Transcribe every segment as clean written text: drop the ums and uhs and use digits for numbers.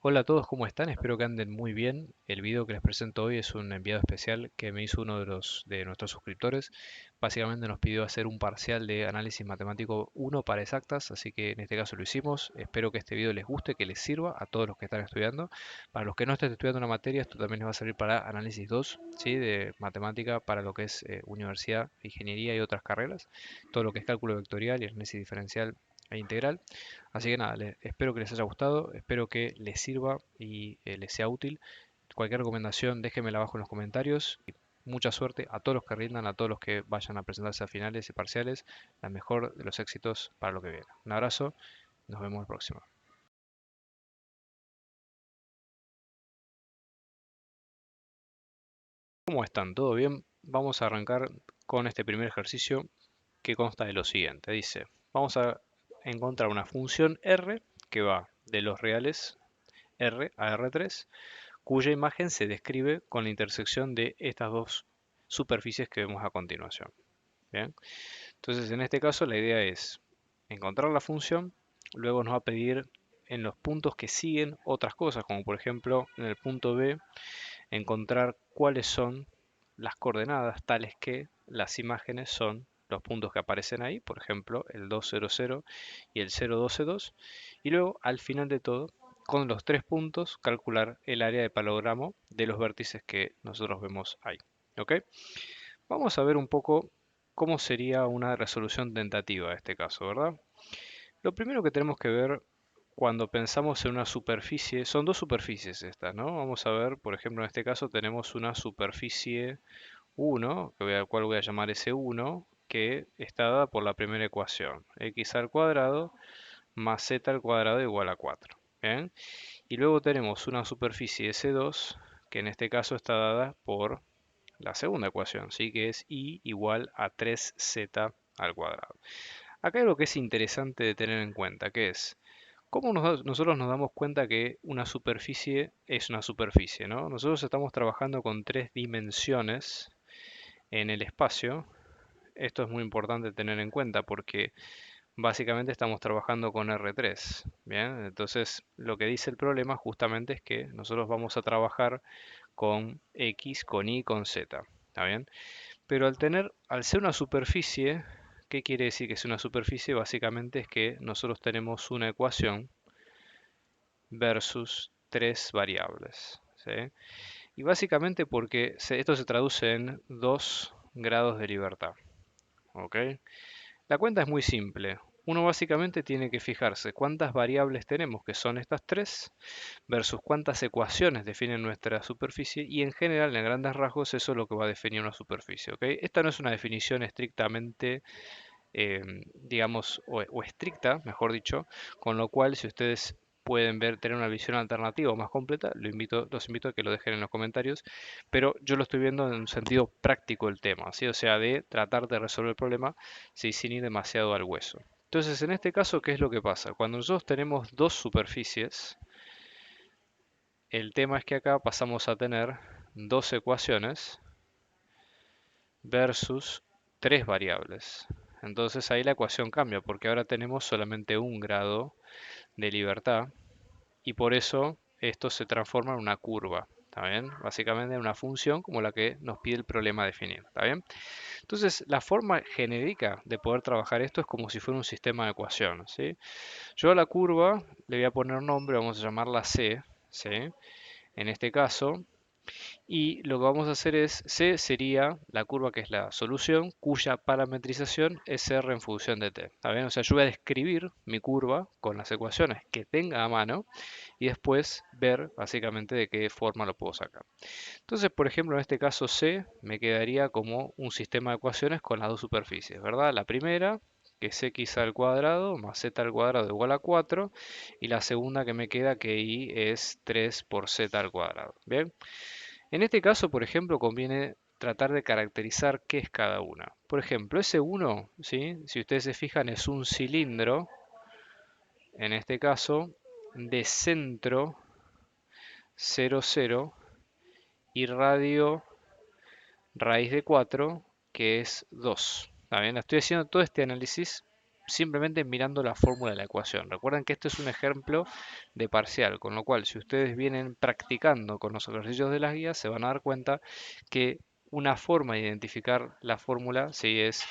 Hola a todos, ¿cómo están? Espero que anden muy bien. El video que les presento hoy es un enviado especial que me hizo uno de nuestros suscriptores. Básicamente nos pidió hacer un parcial de análisis matemático 1 para exactas, así que en este caso lo hicimos. Espero que este video les guste, que les sirva a todos los que están estudiando. Para los que no estén estudiando una materia, esto también les va a servir para análisis 2, ¿sí? De matemática para lo que es universidad, ingeniería y otras carreras. Todo lo que es cálculo vectorial y análisis diferencial e integral. Así que nada, espero que les haya gustado, espero que les sirva y les sea útil. Cualquier recomendación déjenmela abajo en los comentarios. Y mucha suerte a todos los que rindan, a todos los que vayan a presentarse a finales y parciales. La mejor de los éxitos para lo que viene. Un abrazo, nos vemos la próxima. ¿Cómo están? ¿Todo bien? Vamos a arrancar con este primer ejercicio que consta de lo siguiente. Dice, vamos a encontrar una función R que va de los reales R a R3 cuya imagen se describe con la intersección de estas dos superficies que vemos a continuación. Bien, entonces en este caso la idea es encontrar la función, luego nos va a pedir en los puntos que siguen otras cosas, como por ejemplo en el punto B, encontrar cuáles son las coordenadas tales que las imágenes son los puntos que aparecen ahí, por ejemplo el 200 y el 012, y luego al final de todo, con los tres puntos, calcular el área de paralelogramo de los vértices que nosotros vemos ahí. ¿Ok? Vamos a ver un poco cómo sería una resolución tentativa de este caso, ¿verdad? Lo primero que tenemos que ver cuando pensamos en una superficie, son dos superficies estas, ¿no? Vamos a ver, por ejemplo, en este caso tenemos una superficie 1, al cual voy a llamar S1, que está dada por la primera ecuación, x al cuadrado más z al cuadrado igual a 4. ¿Bien? Y luego tenemos una superficie S2, que en este caso está dada por la segunda ecuación, ¿sí? Que es y igual a 3z al cuadrado. Acá hay algo que es interesante de tener en cuenta, que es cómo nosotros nos damos cuenta que una superficie es una superficie, ¿no? Nosotros estamos trabajando con tres dimensiones en el espacio. Esto es muy importante tener en cuenta porque básicamente estamos trabajando con R3. Bien, entonces lo que dice el problema justamente es que nosotros vamos a trabajar con X, con Y, con Z. ¿Está bien? Pero al ser una superficie, ¿qué quiere decir que es una superficie? Básicamente es que nosotros tenemos una ecuación versus tres variables. ¿Sí? Y básicamente porque esto se traduce en dos grados de libertad. ¿Ok? La cuenta es muy simple. Uno básicamente tiene que fijarse cuántas variables tenemos, que son estas tres, versus cuántas ecuaciones definen nuestra superficie y en general, en grandes rasgos, eso es lo que va a definir una superficie. ¿Ok? Esta no es una definición estrictamente, digamos, o estricta, mejor dicho, con lo cual si ustedes pueden ver, tener una visión alternativa o más completa, los invito a que lo dejen en los comentarios, pero yo lo estoy viendo en un sentido práctico el tema, ¿sí? O sea, de tratar de resolver el problema, sí, sin ir demasiado al hueso. Entonces, en este caso, ¿qué es lo que pasa? Cuando nosotros tenemos dos superficies, el tema es que acá pasamos a tener dos ecuaciones versus tres variables. Entonces ahí la ecuación cambia porque ahora tenemos solamente un grado de libertad y por eso esto se transforma en una curva. ¿Está bien? Básicamente en una función como la que nos pide el problema definir. ¿Está bien? Entonces la forma genérica de poder trabajar esto es como si fuera un sistema de ecuaciones. ¿Sí? Yo a la curva le voy a poner nombre, vamos a llamarla C. ¿Sí? En este caso, y lo que vamos a hacer es, C sería la curva que es la solución, cuya parametrización es R en función de t. ¿Está bien? O sea, yo voy a describir mi curva con las ecuaciones que tenga a mano y después ver básicamente de qué forma lo puedo sacar. Entonces, por ejemplo, en este caso C me quedaría como un sistema de ecuaciones con las dos superficies, ¿verdad? La primera, que es x al cuadrado más z al cuadrado igual a 4, y la segunda que me queda que y es 3 por z al cuadrado. Bien. En este caso, por ejemplo, conviene tratar de caracterizar qué es cada una. Por ejemplo, S1, ¿sí? Si ustedes se fijan, es un cilindro, en este caso, de centro 0,0 y radio raíz de 4, que es 2. ¿Está bien? Estoy haciendo todo este análisis simplemente mirando la fórmula de la ecuación. Recuerden que este es un ejemplo de parcial, con lo cual si ustedes vienen practicando con los ejercicios de las guías, se van a dar cuenta que una forma de identificar la fórmula sí es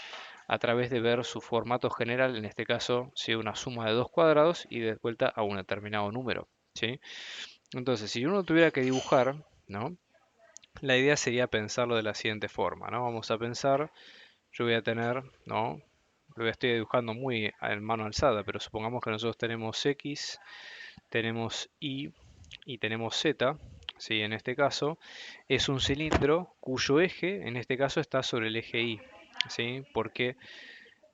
a través de ver su formato general, en este caso, si una suma de dos cuadrados y de vuelta a un determinado número, ¿sí? Entonces, si uno tuviera que dibujar, ¿no? La idea sería pensarlo de la siguiente forma, ¿no? Vamos a pensar, yo voy a tener, ¿no? Lo estoy dibujando muy en mano alzada, pero supongamos que nosotros tenemos X, tenemos Y tenemos Z, ¿sí? En este caso es un cilindro cuyo eje, en este caso, está sobre el eje Y, ¿sí? Porque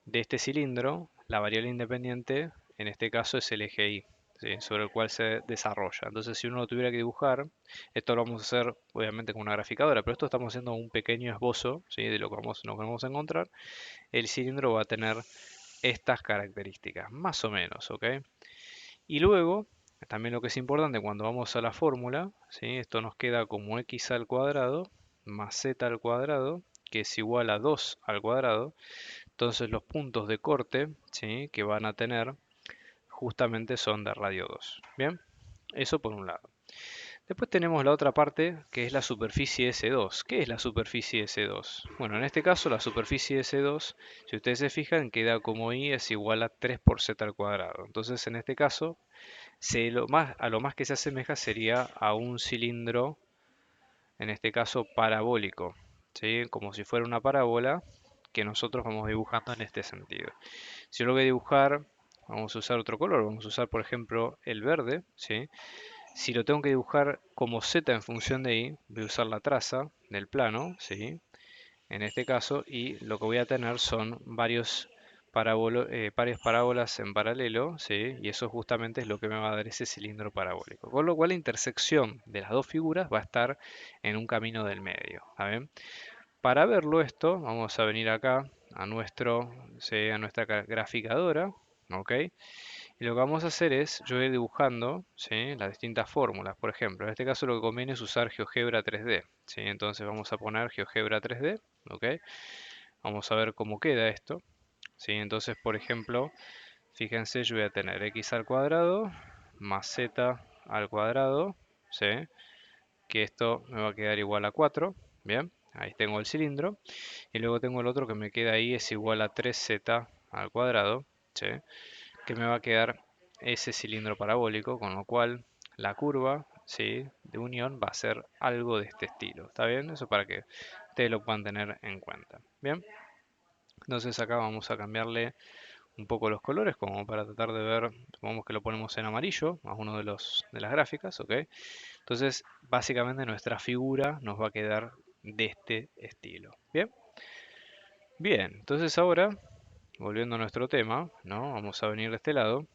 de este cilindro, la variable independiente, en este caso, es el eje Y, ¿sí? Sobre el cual se desarrolla. Entonces, si uno lo tuviera que dibujar, esto lo vamos a hacer obviamente con una graficadora, pero esto estamos haciendo un pequeño esbozo, ¿sí? De lo que nos vamos a encontrar. El cilindro va a tener estas características, más o menos, ¿ok? Y luego, también lo que es importante cuando vamos a la fórmula, ¿sí? Esto nos queda como x al cuadrado más z al cuadrado, que es igual a 2 al cuadrado. Entonces los puntos de corte, ¿sí? Que van a tener justamente son de radio 2. Bien, eso por un lado. Después tenemos la otra parte que es la superficie S2. ¿Qué es la superficie S2? Bueno, en este caso la superficie S2, si ustedes se fijan, queda como Y es igual a 3 por Z al cuadrado. Entonces en este caso, a lo más que se asemeja sería a un cilindro, en este caso parabólico, ¿sí? Como si fuera una parábola que nosotros vamos dibujando en este sentido. Si yo lo voy a dibujar, vamos a usar otro color, vamos a usar por ejemplo el verde, ¿sí? Si lo tengo que dibujar como Z en función de Y, voy a usar la traza del plano, ¿sí? En este caso, y lo que voy a tener son varias parábolas en paralelo, ¿sí? Y eso justamente es lo que me va a dar ese cilindro parabólico. Con lo cual la intersección de las dos figuras va a estar en un camino del medio, ¿está bien? Para verlo esto, vamos a venir acá a ¿sí? A nuestra graficadora, ¿ok? Y lo que vamos a hacer es, yo voy a ir dibujando, ¿sí? Las distintas fórmulas. Por ejemplo, en este caso lo que conviene es usar GeoGebra 3D, ¿sí? Entonces vamos a poner GeoGebra 3D, ¿ok? Vamos a ver cómo queda esto, ¿sí? Entonces, por ejemplo, fíjense, yo voy a tener x al cuadrado más z al cuadrado, ¿sí? Que esto me va a quedar igual a 4, ¿bien? Ahí tengo el cilindro. Y luego tengo el otro que me queda ahí, es igual a 3z al cuadrado, ¿sí? Que me va a quedar ese cilindro parabólico, con lo cual la curva, ¿sí? De unión va a ser algo de este estilo. ¿Está bien? Eso para que ustedes lo puedan tener en cuenta. Bien, entonces acá vamos a cambiarle un poco los colores como para tratar de ver, supongamos que lo ponemos en amarillo, más uno de las gráficas, ¿ok? Entonces básicamente nuestra figura nos va a quedar de este estilo. Bien, bien, entonces ahora, volviendo a nuestro tema, ¿no? Vamos a venir de este lado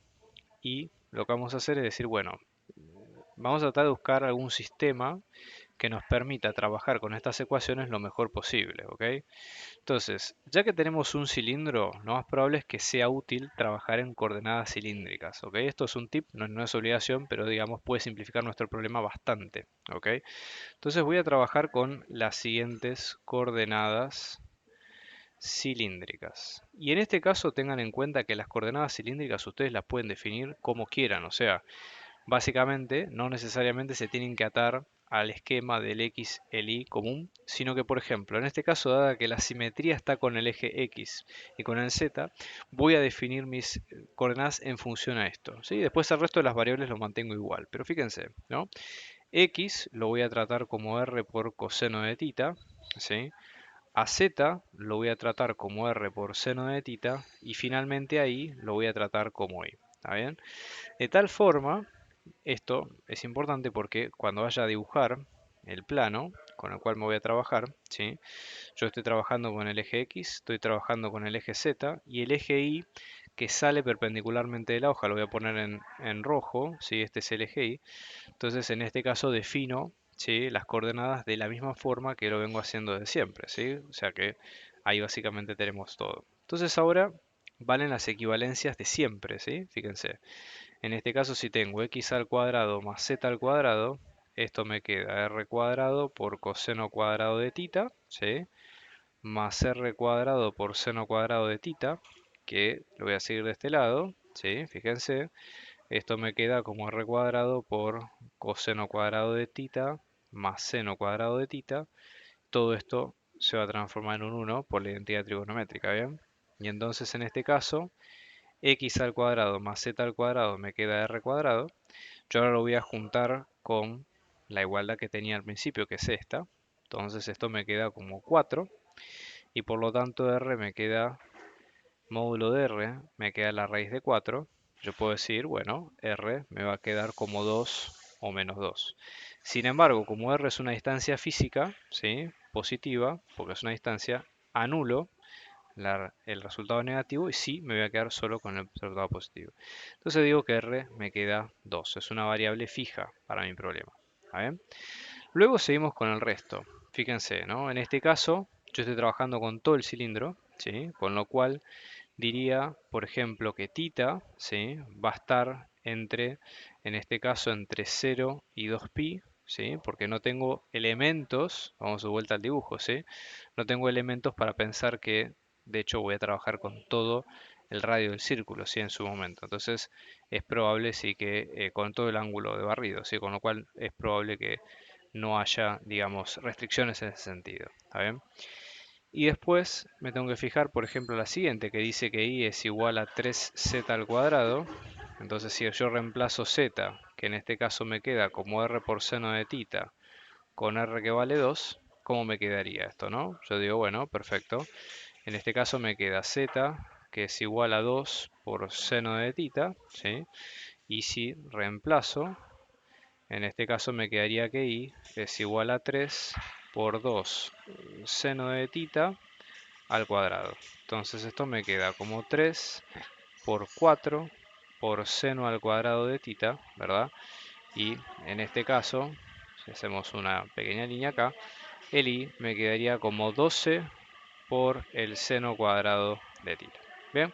y lo que vamos a hacer es decir, bueno, vamos a tratar de buscar algún sistema que nos permita trabajar con estas ecuaciones lo mejor posible, ¿ok? Entonces, ya que tenemos un cilindro, lo más probable es que sea útil trabajar en coordenadas cilíndricas, ¿ok? Esto es un tip, no es obligación, pero digamos puede simplificar nuestro problema bastante, ¿ok? Entonces voy a trabajar con las siguientes coordenadas cilíndricas. Y en este caso tengan en cuenta que las coordenadas cilíndricas ustedes las pueden definir como quieran, o sea, básicamente, no necesariamente se tienen que atar al esquema del X, el Y común, sino que, por ejemplo, en este caso, dada que la simetría está con el eje X y con el Z, voy a definir mis coordenadas en función a esto, ¿sí? Después el resto de las variables lo mantengo igual, pero fíjense, ¿no? X lo voy a tratar como R por coseno de tita, ¿sí? A Z lo voy a tratar como R por seno de tita y finalmente ahí lo voy a tratar como Y, ¿está bien? De tal forma esto es importante porque cuando vaya a dibujar el plano con el cual me voy a trabajar, ¿sí? Yo estoy trabajando con el eje X, estoy trabajando con el eje Z y el eje Y que sale perpendicularmente de la hoja, lo voy a poner en rojo, ¿sí? Este es el eje Y. Entonces en este caso defino, ¿sí? Las coordenadas de la misma forma que lo vengo haciendo desde siempre, ¿sí? O sea que ahí básicamente tenemos todo. Entonces ahora valen las equivalencias de siempre, ¿sí? Fíjense. En este caso, si tengo x al cuadrado más z al cuadrado, esto me queda r cuadrado por coseno cuadrado de tita, ¿sí? Más r cuadrado por seno cuadrado de tita, que lo voy a seguir de este lado, ¿sí? Fíjense, esto me queda como r cuadrado por coseno cuadrado de tita más seno cuadrado de tita. Todo esto se va a transformar en un 1 por la identidad trigonométrica, ¿bien? Y entonces en este caso, x al cuadrado más z al cuadrado me queda r cuadrado. Yo ahora lo voy a juntar con la igualdad que tenía al principio, que es esta. Entonces esto me queda como 4 y por lo tanto r me queda, módulo de r, me queda la raíz de 4. Yo puedo decir, bueno, r me va a quedar como 2 o menos 2. Sin embargo, como r es una distancia física, ¿sí? Positiva, porque es una distancia, anulo el resultado negativo y sí me voy a quedar solo con el resultado positivo. Entonces digo que r me queda 2. Es una variable fija para mi problema. ¿Está bien? Luego seguimos con el resto. Fíjense, ¿no? En este caso, yo estoy trabajando con todo el cilindro, ¿sí? Con lo cual diría, por ejemplo, que tita, ¿sí? Va a estar entre, en este caso, entre 0 y 2pi, ¿sí? Porque no tengo elementos, vamos de vuelta al dibujo, ¿sí? No tengo elementos para pensar que, de hecho, voy a trabajar con todo el radio del círculo, ¿sí? En su momento. Entonces, es probable, sí, que con todo el ángulo de barrido, ¿sí? Con lo cual es probable que no haya, digamos, restricciones en ese sentido, ¿está bien? Y después me tengo que fijar, por ejemplo, la siguiente, que dice que y es igual a 3z al cuadrado. Entonces, si yo reemplazo z, que en este caso me queda como r por seno de tita, con r que vale 2, ¿cómo me quedaría esto, no? Yo digo, bueno, perfecto. En este caso me queda z, que es igual a 2 por seno de tita, ¿sí? Y si reemplazo, en este caso me quedaría que y es igual a 3 por 2 seno de tita al cuadrado. Entonces esto me queda como 3 por 4 por seno al cuadrado de tita, ¿verdad? Y en este caso, si hacemos una pequeña línea acá, el i me quedaría como 12 por el seno cuadrado de tita. Bien,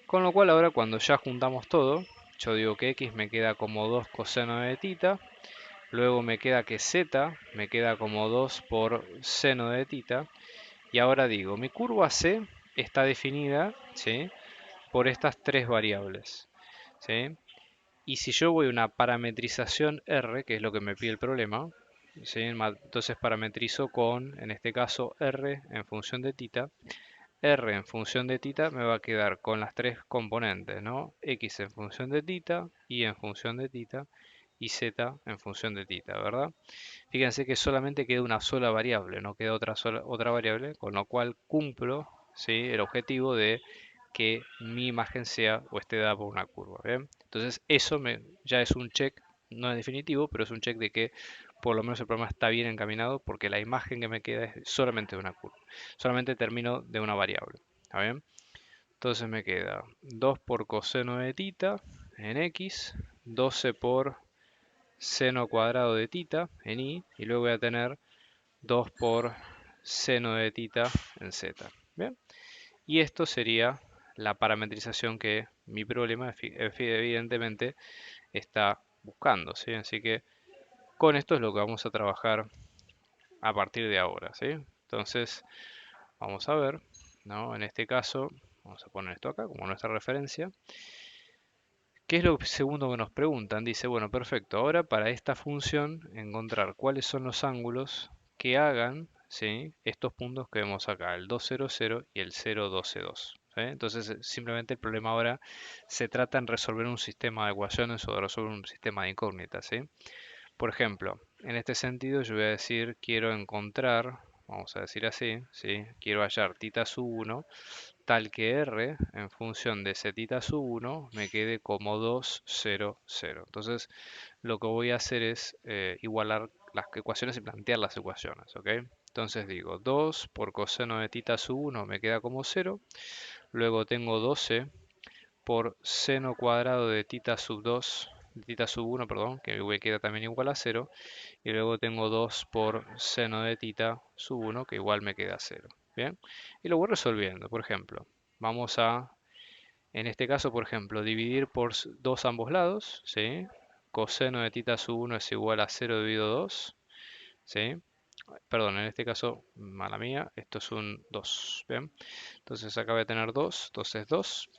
con lo cual ahora cuando ya juntamos todo, yo digo que x me queda como 2 coseno de tita, luego me queda que z me queda como 2 por seno de tita, y ahora digo, mi curva C está definida, ¿sí? Por estas tres variables, ¿sí? Y si yo voy a una parametrización R, que es lo que me pide el problema, ¿sí? Entonces parametrizo con, en este caso, R en función de tita. R en función de tita me va a quedar con las tres componentes, ¿no? X en función de tita, Y en función de tita y Z en función de tita, ¿verdad? Fíjense que solamente queda una sola variable, no queda otra variable, con lo cual cumplo, ¿sí? El objetivo de que mi imagen sea o esté dada por una curva. ¿Bien? Entonces ya es un check, no es definitivo, pero es un check de que por lo menos el programa está bien encaminado porque la imagen que me queda es solamente de una curva. Solamente termino de una variable. ¿Está bien? Entonces me queda 2 por coseno de tita en x, 12 por seno cuadrado de tita en y luego voy a tener 2 por seno de tita en z. ¿Bien? Y esto sería la parametrización que mi problema evidentemente está buscando, ¿sí? Así que con esto es lo que vamos a trabajar a partir de ahora, ¿sí? Entonces, vamos a ver, ¿no? En este caso, vamos a poner esto acá como nuestra referencia. ¿Qué es lo segundo que nos preguntan? Dice, bueno, perfecto, ahora para esta función encontrar cuáles son los ángulos que hagan, ¿sí? Estos puntos que vemos acá, el 2, 0, 0 y el 0, 12, 2. ¿Sí? Entonces, simplemente el problema ahora se trata en resolver un sistema de ecuaciones o de resolver un sistema de incógnitas, ¿sí? Por ejemplo, en este sentido yo voy a decir, quiero encontrar, vamos a decir así, ¿sí? Quiero hallar tita sub 1 tal que r en función de z sub 1 me quede como 2, 0, 0. Entonces lo que voy a hacer es igualar las ecuaciones y plantear las ecuaciones, ¿ok? Entonces digo 2 por coseno de tita sub 1 me queda como 0. Luego tengo 12 por seno cuadrado de tita sub 2, de tita sub 1, perdón, que me queda también igual a 0. Y luego tengo 2 por seno de tita sub 1, que igual me queda 0. Bien, y lo voy resolviendo. Por ejemplo, vamos a, en este caso, por ejemplo, dividir por 2 ambos lados, ¿sí? Coseno de tita sub 1 es igual a 0 dividido 2, ¿sí? Perdón, en este caso, mala mía, esto es un 2. Bien, entonces acá voy a tener 2, 2 es 2.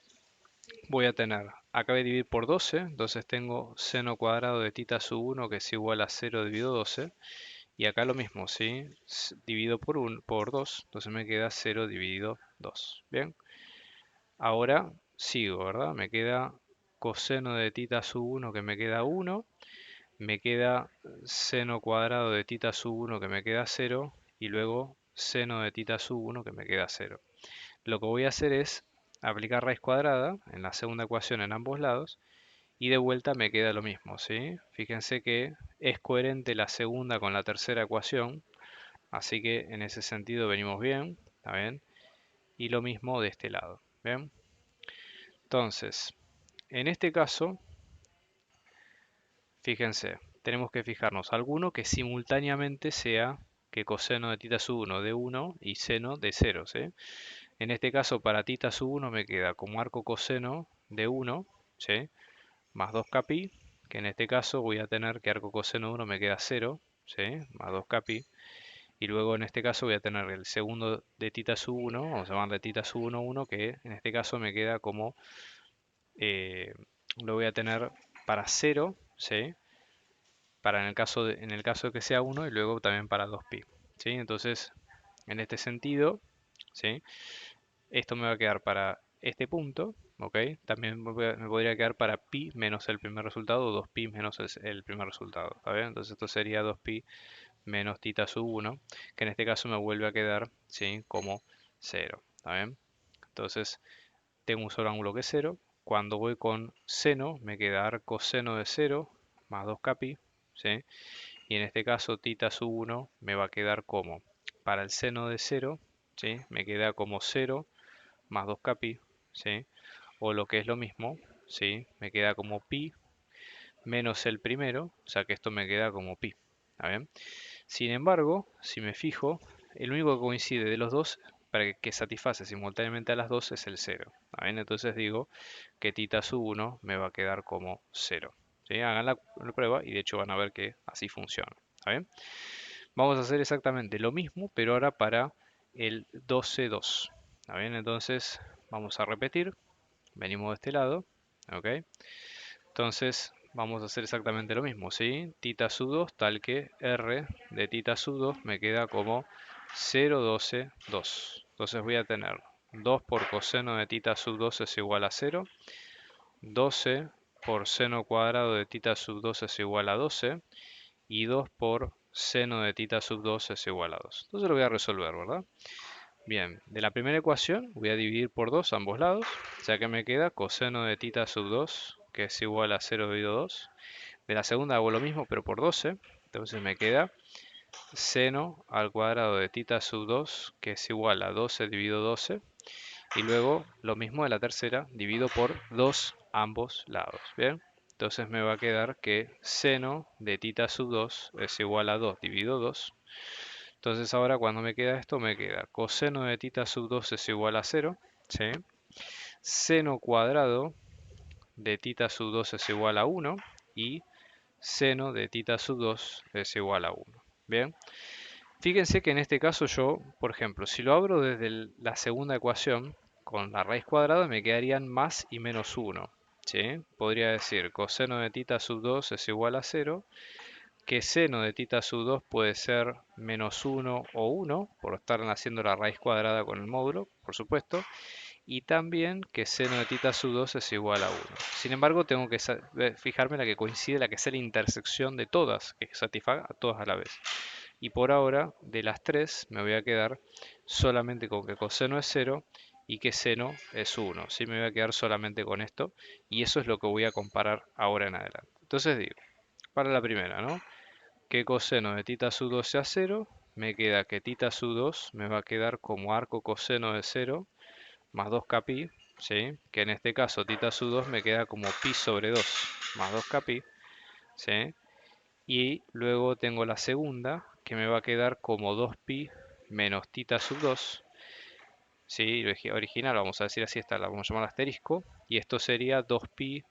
Voy a tener, acá voy a dividir por 12, entonces tengo seno cuadrado de tita sub 1 que es igual a 0 dividido 12. Y acá lo mismo, ¿sí? Divido por 2, entonces me queda 0 dividido 2. Bien, ahora sigo, ¿verdad? Me queda coseno de tita sub 1 que me queda 1. Me queda seno cuadrado de tita sub 1 que me queda 0. Y luego seno de tita sub 1 que me queda 0. Lo que voy a hacer es aplicar raíz cuadrada en la segunda ecuación en ambos lados y de vuelta me queda lo mismo, ¿sí? Fíjense que es coherente la segunda con la tercera ecuación, así que en ese sentido venimos bien, ¿está bien? Y lo mismo de este lado, ¿bien? Entonces, en este caso, fíjense, tenemos que fijarnos alguno que simultáneamente sea que coseno de tita sub 1 de 1 y seno de 0, ¿sí? En este caso, para tita sub 1 me queda como arco coseno de 1, ¿sí? Más 2k pi, que en este caso voy a tener que arco coseno de 1 me queda 0, ¿sí? Más 2k pi. Y luego en este caso voy a tener el segundo de tita sub 1, vamos a llamarle tita sub 1, 1, que en este caso me queda como, eh, lo voy a tener para 0, ¿sí? Para en el caso de que sea 1 y luego también para 2pi, ¿sí? Entonces, en este sentido, ¿sí? Esto me va a quedar para este punto, ¿ok? También me podría quedar para pi menos el primer resultado o 2pi menos el primer resultado, ¿está bien? Entonces esto sería 2pi menos tita sub 1, que en este caso me vuelve a quedar, ¿sí? Como 0, ¿está bien? Entonces tengo un solo ángulo que es 0. Cuando voy con seno, me queda arco seno de 0 más 2k pi, ¿sí? Y en este caso tita sub 1 me va a quedar como, para el seno de 0, ¿sí? Me queda como 0 más 2k pi, ¿sí? O lo que es lo mismo, ¿sí? Me queda como pi menos el primero, o sea que esto me queda como pi, ¿está bien? Sin embargo, si me fijo, el único que coincide de los dos, para que satisface simultáneamente a las dos, es el 0, ¿está bien? Entonces digo que tita sub 1 me va a quedar como 0, ¿sí? Hagan la prueba y de hecho van a ver que así funciona, ¿está bien? Vamos a hacer exactamente lo mismo, pero ahora para el 12,2, ¿está bien? Entonces vamos a repetir. Venimos de este lado, ¿ok? Entonces vamos a hacer exactamente lo mismo, ¿sí? Tita sub 2, tal que R de tita sub 2 me queda como 0,12, 2. Entonces voy a tener 2 por coseno de tita sub 2 es igual a 0. 12 por seno cuadrado de tita sub 2 es igual a 12. Y 2 por seno de tita sub 2 es igual a 2. Entonces lo voy a resolver, ¿verdad? Bien, de la primera ecuación voy a dividir por 2 ambos lados, ya que me queda coseno de tita sub 2, que es igual a 0 dividido 2. De la segunda hago lo mismo, pero por 12, entonces me queda seno al cuadrado de tita sub 2, que es igual a 12 dividido 12. Y luego lo mismo de la tercera, divido por 2 ambos lados, ¿bien? Entonces me va a quedar que seno de tita sub 2 es igual a 2 dividido 2. Entonces ahora cuando me queda esto, me queda coseno de tita sub 2 es igual a 0, ¿sí? Seno cuadrado de tita sub 2 es igual a 1 y seno de tita sub 2 es igual a 1. Bien, fíjense que en este caso yo, por ejemplo, si lo abro desde la segunda ecuación con la raíz cuadrada me quedarían más y menos 1, ¿sí? Podría decir coseno de tita sub 2 es igual a 0, que seno de tita sub 2 puede ser menos 1 o 1, por estar haciendo la raíz cuadrada con el módulo, por supuesto, y también que seno de tita sub 2 es igual a 1. Sin embargo, tengo que fijarme en la que coincide, la que sea la intersección de todas, que satisfaga a todas a la vez. Y por ahora, de las tres, me voy a quedar solamente con que coseno es 0 y que seno es 1. ¿Sí? Me voy a quedar solamente con esto y eso es lo que voy a comparar ahora en adelante. Entonces digo, para la primera, ¿no? Que coseno de tita sub 2 sea 0, me queda que tita sub 2 me va a quedar como arco coseno de 0 más 2k pi, ¿sí? Que en este caso tita sub 2 me queda como pi sobre 2 más 2k pi, ¿sí? Y luego tengo la segunda, que me va a quedar como 2pi menos tita sub 2, ¿sí? Original, vamos a decir así, esta la vamos a llamar asterisco, y esto sería 2pi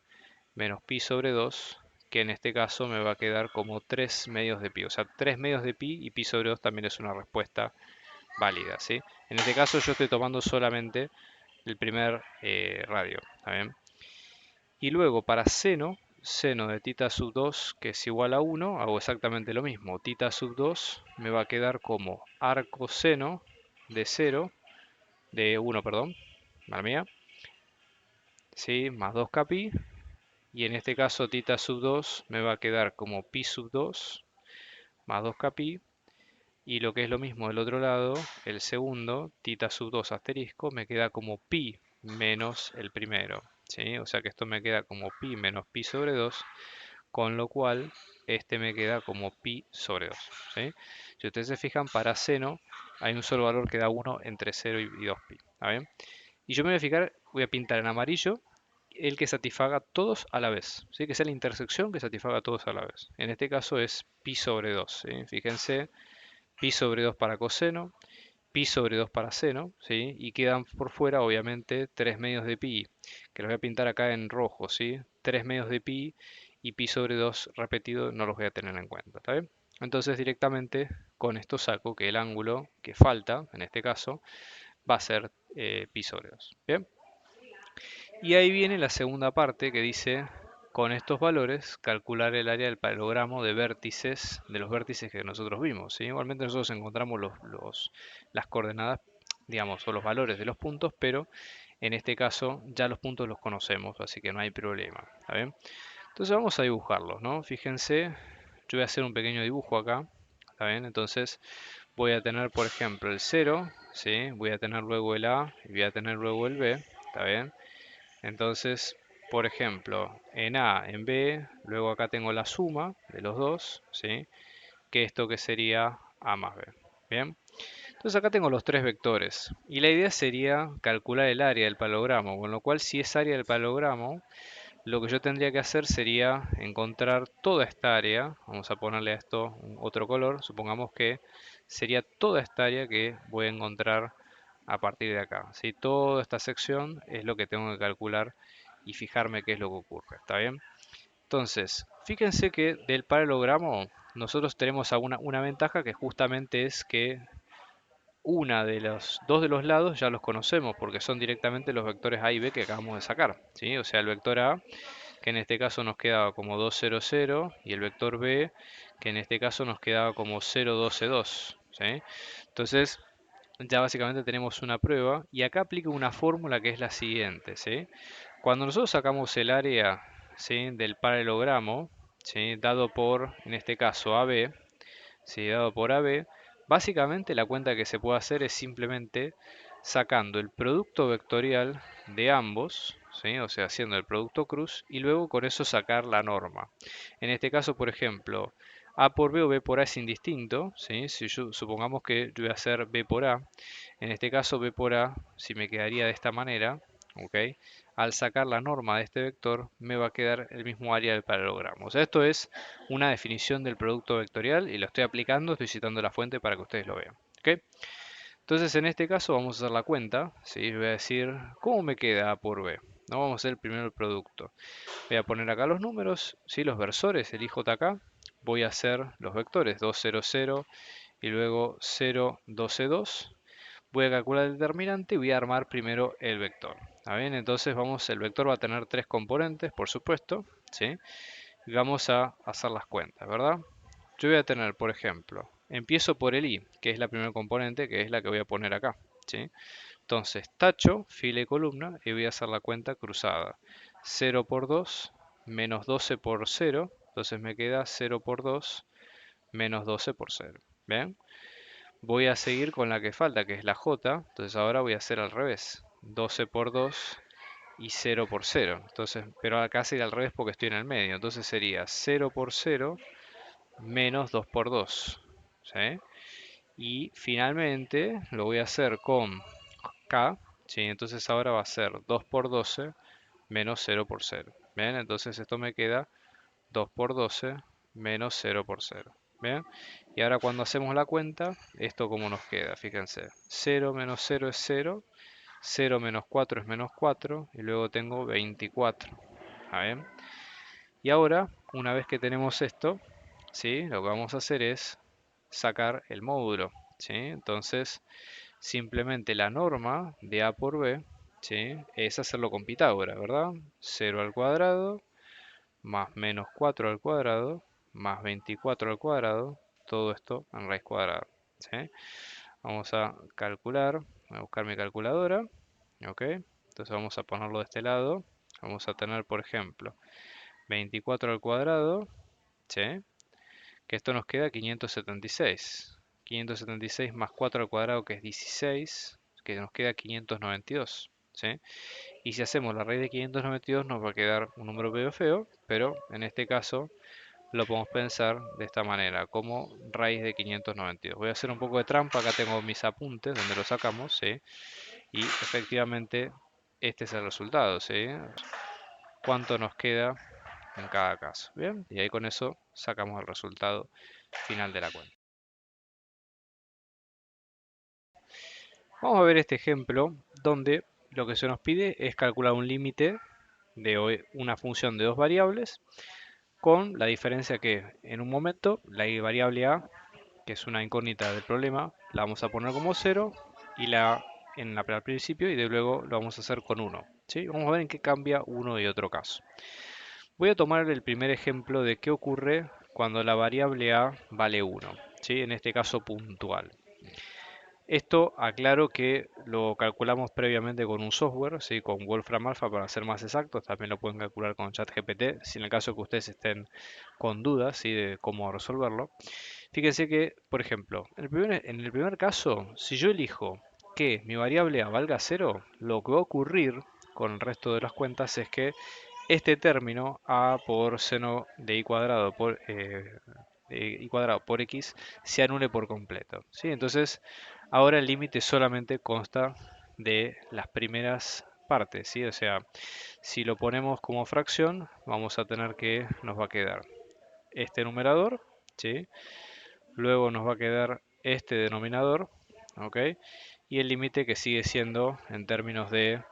menos pi sobre 2, que en este caso me va a quedar como 3 medios de pi. O sea, 3 medios de pi y pi sobre 2 también es una respuesta válida, ¿sí? En este caso yo estoy tomando solamente el primer radio, ¿está bien? Y luego para seno de tita sub 2 que es igual a 1, hago exactamente lo mismo. Tita sub 2 me va a quedar como arcoseno de 0, de 1, perdón, mala mía, ¿sí? Más 2k pi. Y en este caso tita sub 2 me va a quedar como pi sub 2 más 2k pi. Y lo que es lo mismo del otro lado, el segundo, tita sub 2 asterisco, me queda como pi menos el primero, ¿sí? O sea que esto me queda como pi menos pi sobre 2, con lo cual este me queda como pi sobre 2, ¿sí? Si ustedes se fijan, para seno hay un solo valor que da 1 entre 0 y 2pi, ¿está bien? Y yo me voy a fijar, voy a pintar en amarillo el que satisfaga todos a la vez, ¿sí? Que sea la intersección que satisfaga a todos a la vez. En este caso es pi sobre 2, ¿sí? Fíjense, pi sobre 2 para coseno, pi sobre 2 para seno, ¿sí? Y quedan por fuera, obviamente, 3 medios de pi, que los voy a pintar acá en rojo, ¿sí? 3 medios de pi y pi sobre 2 repetido no los voy a tener en cuenta, ¿está bien? Entonces directamente con esto saco que el ángulo que falta, en este caso, va a ser pi sobre 2, ¿bien? Y ahí viene la segunda parte que dice, con estos valores, calcular el área del paralogramo de vértices, de los vértices que nosotros vimos, ¿sí? Igualmente nosotros encontramos las coordenadas, digamos, o los valores de los puntos, pero en este caso ya los puntos los conocemos, así que no hay problema, ¿está bien? Entonces vamos a dibujarlos, ¿no? Fíjense, yo voy a hacer un pequeño dibujo acá, ¿está bien? Entonces voy a tener, por ejemplo, el 0, ¿sí? Voy a tener luego el A y voy a tener luego el B, ¿está bien? Entonces, por ejemplo, en A, en B, luego acá tengo la suma de los dos, ¿sí? Que esto que sería A más B. Bien. Entonces acá tengo los tres vectores. Y la idea sería calcular el área del paralogramo, con lo cual si es área del paralogramo, lo que yo tendría que hacer sería encontrar toda esta área. Vamos a ponerle a esto otro color. Supongamos que sería toda esta área que voy a encontrar a partir de acá. ¿Sí? Toda esta sección es lo que tengo que calcular y fijarme qué es lo que ocurre. ¿Está bien? Entonces, fíjense que del paralogramo nosotros tenemos una ventaja que justamente es que una de los dos de los lados ya los conocemos porque son directamente los vectores A y B que acabamos de sacar. ¿Sí? O sea, el vector A, que en este caso nos quedaba como 2, 0, 0, y el vector B, que en este caso nos quedaba como 0, 12, 2. ¿Sí? Entonces, ya básicamente tenemos una prueba y acá aplico una fórmula que es la siguiente, ¿sí? Cuando nosotros sacamos el área, ¿sí? Del paralelogramo, ¿sí? Dado por, en este caso, AB, ¿sí? Dado por AB, básicamente la cuenta que se puede hacer es simplemente sacando el producto vectorial de ambos, ¿sí? O sea, haciendo el producto cruz y luego con eso sacar la norma. En este caso, por ejemplo, A por B o B por A es indistinto, ¿sí? Si supongamos que yo voy a hacer B por A, en este caso B por A, si me quedaría de esta manera, ¿ok? Al sacar la norma de este vector, me va a quedar el mismo área del paralelogramo. O sea, esto es una definición del producto vectorial y lo estoy aplicando, estoy citando la fuente para que ustedes lo vean, ¿ok? Entonces, en este caso vamos a hacer la cuenta, ¿sí? Voy a decir, ¿cómo me queda A por B? No, vamos a hacer primero el producto. Voy a poner acá los números, ¿sí? Los versores, el IJK. Voy a hacer los vectores, 2, 0, 0 y luego 0, 12, 2. Voy a calcular el determinante y voy a armar primero el vector. ¿Está bien? Entonces el vector va a tener tres componentes, por supuesto, ¿sí? Y vamos a hacer las cuentas, ¿verdad? Yo voy a tener, por ejemplo, empiezo por el i, que es la primera componente, que es la que voy a poner acá, ¿sí? Entonces, tacho, fila y columna, y voy a hacer la cuenta cruzada. 0 por 2, menos 12 por 0, entonces me queda 0 por 2, menos 12 por 0. ¿Bien? Voy a seguir con la que falta, que es la j, entonces ahora voy a hacer al revés. 12 por 2 y 0 por 0. Entonces, pero acá sería al revés porque estoy en el medio. Entonces sería 0 por 0 menos 2 por 2. ¿Sí? Y finalmente lo voy a hacer con k. ¿Sí? Entonces ahora va a ser 2 por 12 menos 0 por 0. ¿Bien? Entonces esto me queda 2 por 12 menos 0 por 0. ¿Bien? Y ahora cuando hacemos la cuenta, esto como nos queda, fíjense. 0 menos 0 es 0, 0 menos 4 es menos 4 y luego tengo 24. ¿Está bien? Y ahora, una vez que tenemos esto, ¿sí? Lo que vamos a hacer es sacar el módulo, ¿sí? Entonces, simplemente la norma de A por B, ¿sí? Es hacerlo con Pitágoras, ¿verdad? 0 al cuadrado más menos 4 al cuadrado más 24 al cuadrado, todo esto en raíz cuadrada, ¿sí? Vamos a calcular, voy a buscar mi calculadora, ¿ok? Entonces vamos a ponerlo de este lado. Vamos a tener, por ejemplo, 24 al cuadrado, ¿sí? Que esto nos queda 576. 576 más 4 al cuadrado, que es 16, que nos queda 592, ¿sí? Y si hacemos la raíz de 592 nos va a quedar un número medio feo, pero en este caso lo podemos pensar de esta manera, como raíz de 592. Voy a hacer un poco de trampa, acá tengo mis apuntes donde lo sacamos, ¿sí? Y efectivamente este es el resultado, ¿sí? ¿Cuánto nos queda en cada caso? Bien, y ahí con eso sacamos el resultado final de la cuenta. Vamos a ver este ejemplo donde lo que se nos pide es calcular un límite de una función de dos variables con la diferencia que en un momento la variable a, que es una incógnita del problema, la vamos a poner como 0 y al principio y de luego lo vamos a hacer con 1. ¿Sí? Vamos a ver en qué cambia uno y otro caso. Voy a tomar el primer ejemplo de qué ocurre cuando la variable a vale 1, ¿sí? En este caso puntual. Esto aclaro que lo calculamos previamente con un software, ¿sí? Con Wolfram Alpha para ser más exactos. También lo pueden calcular con ChatGPT, si en el caso que ustedes estén con dudas, ¿sí? De cómo resolverlo. Fíjense que, por ejemplo, en el primer caso, si yo elijo que mi variable a valga 0, lo que va a ocurrir con el resto de las cuentas es que este término a por seno de i cuadrado por x se anule por completo, ¿sí? Entonces, ahora el límite solamente consta de las primeras partes, ¿sí? O sea, si lo ponemos como fracción, vamos a tener que nos va a quedar este numerador, ¿sí? Luego nos va a quedar este denominador, ¿ok? Y el límite que sigue siendo en términos de...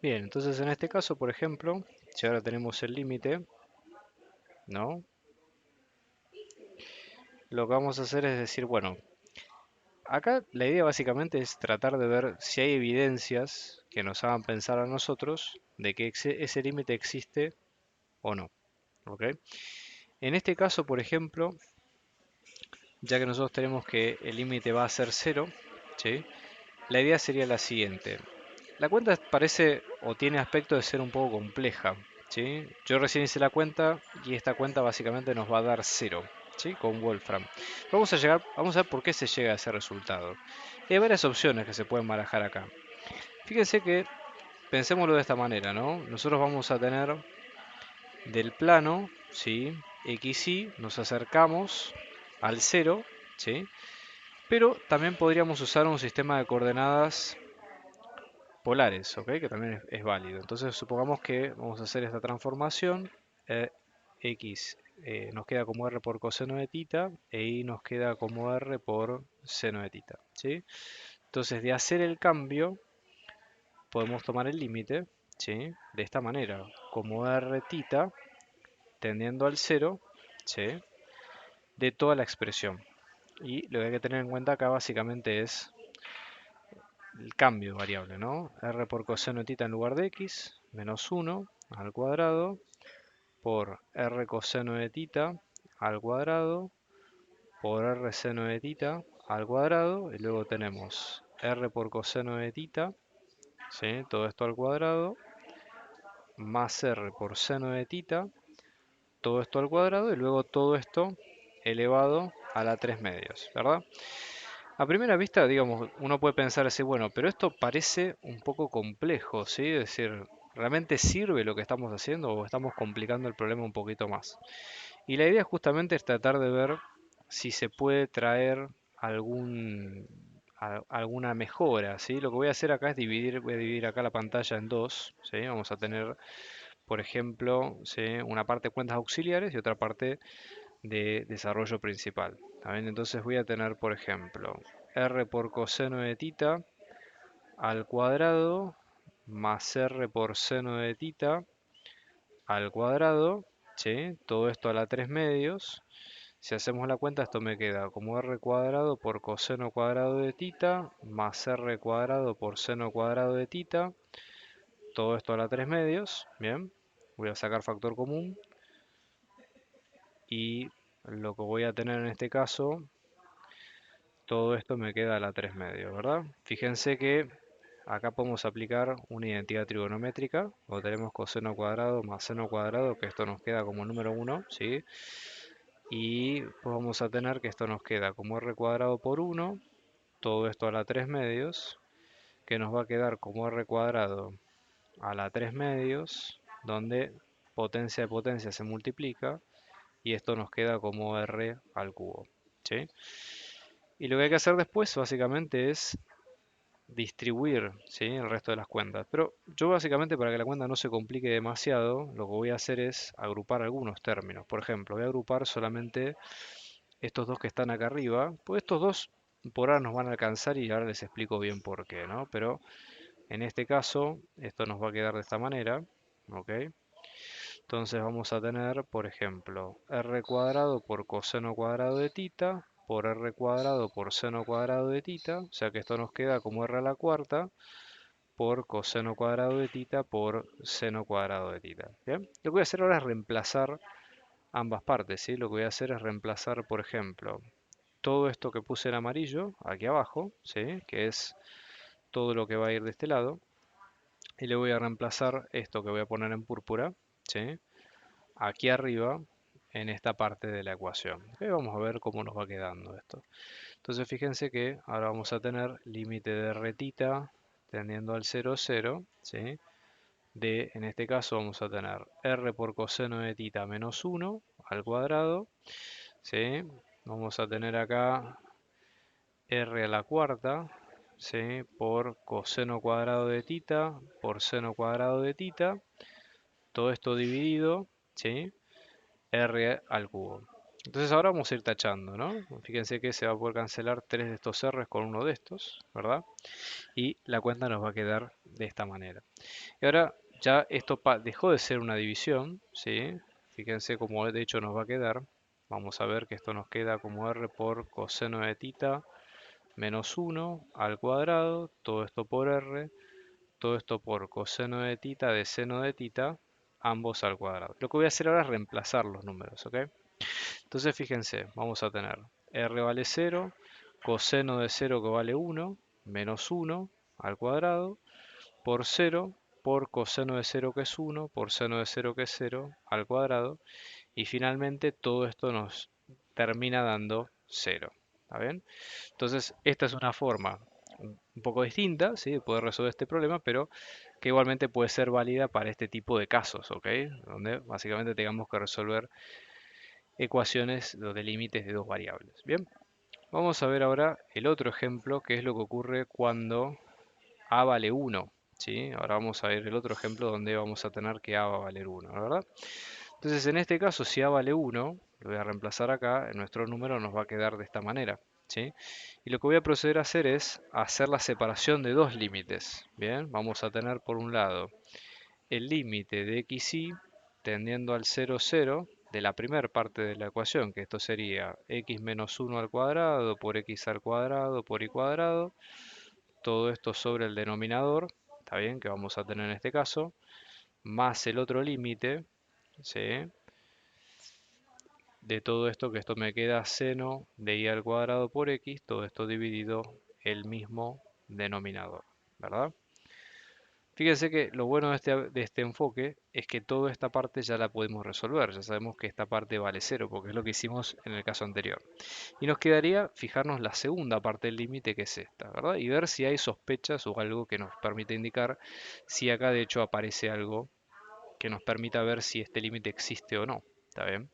Bien, entonces en este caso, por ejemplo, si ahora tenemos el límite, ¿no? Lo que vamos a hacer es decir, bueno, acá la idea básicamente es tratar de ver si hay evidencias que nos hagan pensar a nosotros de que ese límite existe o no, ¿ok? En este caso, por ejemplo, ya que nosotros tenemos que el límite va a ser 0, ¿sí? La idea sería la siguiente. La cuenta parece o tiene aspecto de ser un poco compleja, ¿sí? Yo recién hice la cuenta y esta cuenta básicamente nos va a dar 0, ¿sí? Con Wolfram. Vamos a ver por qué se llega a ese resultado. Hay varias opciones que se pueden barajar acá. Fíjense que pensémoslo de esta manera, ¿no? Nosotros vamos a tener del plano, ¿sí? XY, nos acercamos al 0, ¿sí? Pero también podríamos usar un sistema de coordenadas polares, ¿ok? Que también es válido. Entonces supongamos que vamos a hacer esta transformación. X nos queda como R por coseno de tita e Y nos queda como R por seno de tita, ¿sí? Entonces de hacer el cambio podemos tomar el límite, ¿sí? De esta manera, como R tita tendiendo al 0, ¿sí? De toda la expresión. Y lo que hay que tener en cuenta acá básicamente es el cambio de variable, ¿no? R por coseno de tita en lugar de x, menos 1 al cuadrado, por R coseno de tita al cuadrado, por R seno de tita al cuadrado, y luego tenemos R por coseno de tita, ¿sí? Todo esto al cuadrado, más R por seno de tita, todo esto al cuadrado, y luego todo esto elevado a la 3 medios, ¿verdad? A primera vista, digamos, uno puede pensar así, bueno, pero esto parece un poco complejo, ¿sí? Es decir, ¿realmente sirve lo que estamos haciendo o estamos complicando el problema un poquito más? Y la idea justamente es tratar de ver si se puede traer alguna mejora, ¿sí? Lo que voy a hacer acá es voy a dividir acá la pantalla en dos, ¿sí? Vamos a tener, por ejemplo, ¿sí? Una parte de cuentas auxiliares y otra parte de desarrollo principal. ¿Está bien? Entonces voy a tener, por ejemplo, R por coseno de tita al cuadrado más R por seno de tita al cuadrado, ¿sí? Todo esto a la 3 medios. Si hacemos la cuenta, esto me queda como r cuadrado por coseno cuadrado de tita, más r cuadrado por seno cuadrado de tita. Todo esto a la 3 medios, bien. Voy a sacar factor común. Y lo que voy a tener en este caso, todo esto me queda a la 3 medios, ¿verdad? Fíjense que acá podemos aplicar una identidad trigonométrica, o tenemos coseno cuadrado más seno cuadrado, que esto nos queda como número 1, ¿sí? Y pues vamos a tener que esto nos queda como r cuadrado por 1, todo esto a la 3 medios, que nos va a quedar como r cuadrado a la 3 medios, donde potencia de potencia se multiplica, y esto nos queda como r al cubo, ¿sí? Y lo que hay que hacer después básicamente es distribuir, ¿sí? El resto de las cuentas. Pero yo básicamente, para que la cuenta no se complique demasiado, lo que voy a hacer es agrupar algunos términos. Por ejemplo, voy a agrupar solamente estos dos que están acá arriba, pues estos dos por ahora nos van a alcanzar y ahora les explico bien por qué, ¿no? Pero en este caso, esto nos va a quedar de esta manera, ¿ok? Entonces vamos a tener, por ejemplo, r cuadrado por coseno cuadrado de tita por r cuadrado por seno cuadrado de tita, o sea que esto nos queda como r a la cuarta por coseno cuadrado de tita por seno cuadrado de tita. ¿Bien? Lo que voy a hacer ahora es reemplazar ambas partes, ¿sí? Lo que voy a hacer es reemplazar, por ejemplo, todo esto que puse en amarillo, aquí abajo, ¿sí? Que es todo lo que va a ir de este lado, y le voy a reemplazar esto que voy a poner en púrpura, ¿sí? Aquí arriba, en esta parte de la ecuación. ¿Ok? Vamos a ver cómo nos va quedando esto. Entonces fíjense que ahora vamos a tener límite de r tita tendiendo al 0, 0, ¿sí? En este caso vamos a tener r por coseno de tita menos 1 al cuadrado, ¿sí? Vamos a tener acá r a la cuarta, ¿sí? Por coseno cuadrado de tita por seno cuadrado de tita, todo esto dividido, ¿sí? R al cubo. Entonces ahora vamos a ir tachando, ¿no? Fíjense que se va a poder cancelar 3 de estos R's con uno de estos, ¿verdad? Y la cuenta nos va a quedar de esta manera. Y ahora ya esto dejó de ser una división, ¿sí? Fíjense cómo de hecho nos va a quedar. Vamos a ver que esto nos queda como R por coseno de tita menos 1 al cuadrado, todo esto por R, todo esto por coseno de tita de seno de tita, ambos al cuadrado. Lo que voy a hacer ahora es reemplazar los números, ¿ok? Entonces fíjense, vamos a tener R vale 0, coseno de 0 que vale 1, menos 1 al cuadrado, por 0, por coseno de 0 que es 1, por seno de 0 que es 0 al cuadrado, y finalmente todo esto nos termina dando 0. ¿Está bien? Entonces, esta es una forma un poco distinta, ¿sí? De poder resolver este problema, pero que igualmente puede ser válida para este tipo de casos, ¿ok? Donde básicamente tengamos que resolver ecuaciones de límites de dos variables. Bien, vamos a ver ahora el otro ejemplo, que es lo que ocurre cuando a vale 1. ¿Sí? Ahora vamos a ver el otro ejemplo donde vamos a tener que a va a valer 1, ¿verdad? Entonces, en este caso, si a vale 1, lo voy a reemplazar acá, nuestro número nos va a quedar de esta manera, ¿sí? Y lo que voy a proceder a hacer es hacer la separación de dos límites. Bien, vamos a tener por un lado el límite de xy tendiendo al 0, 0 de la primera parte de la ecuación, que esto sería x menos 1 al cuadrado por x al cuadrado por y cuadrado, todo esto sobre el denominador, está bien, que vamos a tener en este caso, más el otro límite, ¿sí? De todo esto, que esto me queda seno de y al cuadrado por x, todo esto dividido el mismo denominador, ¿verdad? Fíjense que lo bueno de este enfoque es que toda esta parte ya la podemos resolver. Ya sabemos que esta parte vale 0 porque es lo que hicimos en el caso anterior. Y nos quedaría fijarnos la segunda parte del límite, que es esta, ¿verdad? Y ver si hay sospechas o algo que nos permita indicar si acá de hecho aparece algo que nos permita ver si este límite existe o no. ¿Está bien?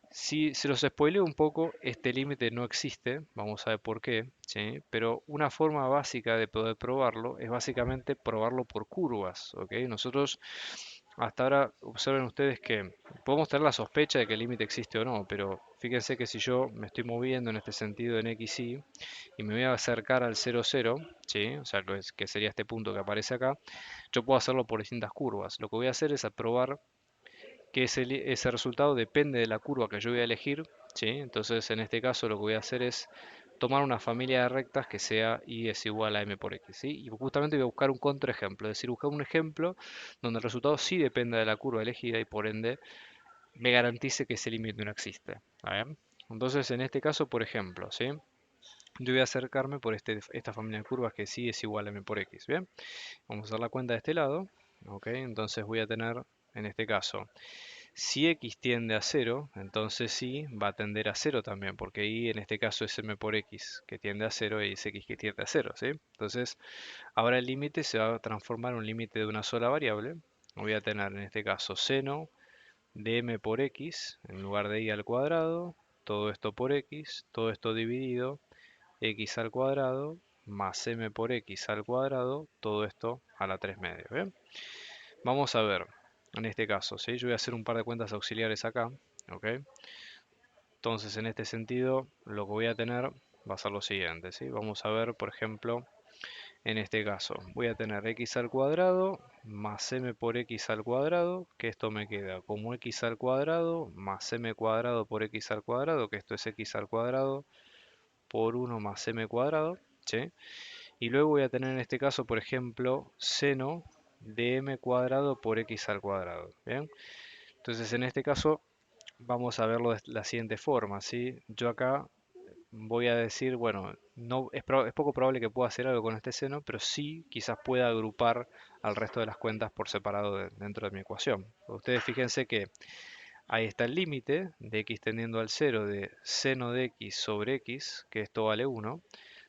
Si se los spoileo un poco, este límite no existe, vamos a ver por qué, ¿sí? Pero una forma básica de poder probarlo es básicamente probarlo por curvas, ¿ok? Nosotros hasta ahora observen ustedes que podemos tener la sospecha de que el límite existe o no, pero fíjense que si yo me estoy moviendo en este sentido en x, y me voy a acercar al 0, 0, ¿sí? O sea, que sería este punto que aparece acá, yo puedo hacerlo por distintas curvas. Lo que voy a hacer es probar que ese resultado depende de la curva que yo voy a elegir, ¿sí? Entonces, en este caso, lo que voy a hacer es tomar una familia de rectas que sea y es igual a m por x, ¿sí? Y justamente voy a buscar un contraejemplo, es decir, buscar un ejemplo donde el resultado sí dependa de la curva elegida y por ende me garantice que ese límite no existe. ¿Está bien? Entonces, en este caso, por ejemplo, ¿sí? Yo voy a acercarme por esta familia de curvas que sí es igual a m por x, ¿bien? Vamos a hacer la cuenta de este lado, ¿ok? Entonces voy a tener, en este caso, si x tiende a 0, entonces sí va a tender a 0 también, porque y en este caso es m por x que tiende a 0 y es x que tiende a 0, ¿sí? Entonces, ahora el límite se va a transformar en un límite de una sola variable. Voy a tener en este caso seno de m por x en lugar de y al cuadrado, todo esto por x, todo esto dividido, x al cuadrado más m por x al cuadrado, todo esto a la 3 medios, ¿bien? Vamos a ver, en este caso, ¿sí? Yo voy a hacer un par de cuentas auxiliares acá, ¿ok? Entonces, en este sentido, lo que voy a tener va a ser lo siguiente, ¿sí? Vamos a ver, por ejemplo, en este caso, voy a tener x al cuadrado más m por x al cuadrado, que esto me queda como x al cuadrado más m cuadrado por x al cuadrado, que esto es x al cuadrado por 1 más m cuadrado, ¿sí? Y luego voy a tener en este caso, por ejemplo, seno de m cuadrado por x al cuadrado, ¿bien? Entonces, en este caso, vamos a verlo de la siguiente forma, ¿sí? Yo acá voy a decir, bueno, no es poco probable que pueda hacer algo con este seno, pero sí quizás pueda agrupar al resto de las cuentas por separado dentro de mi ecuación. Ustedes fíjense que ahí está el límite de x tendiendo al 0 de seno de x sobre x, que esto vale 1.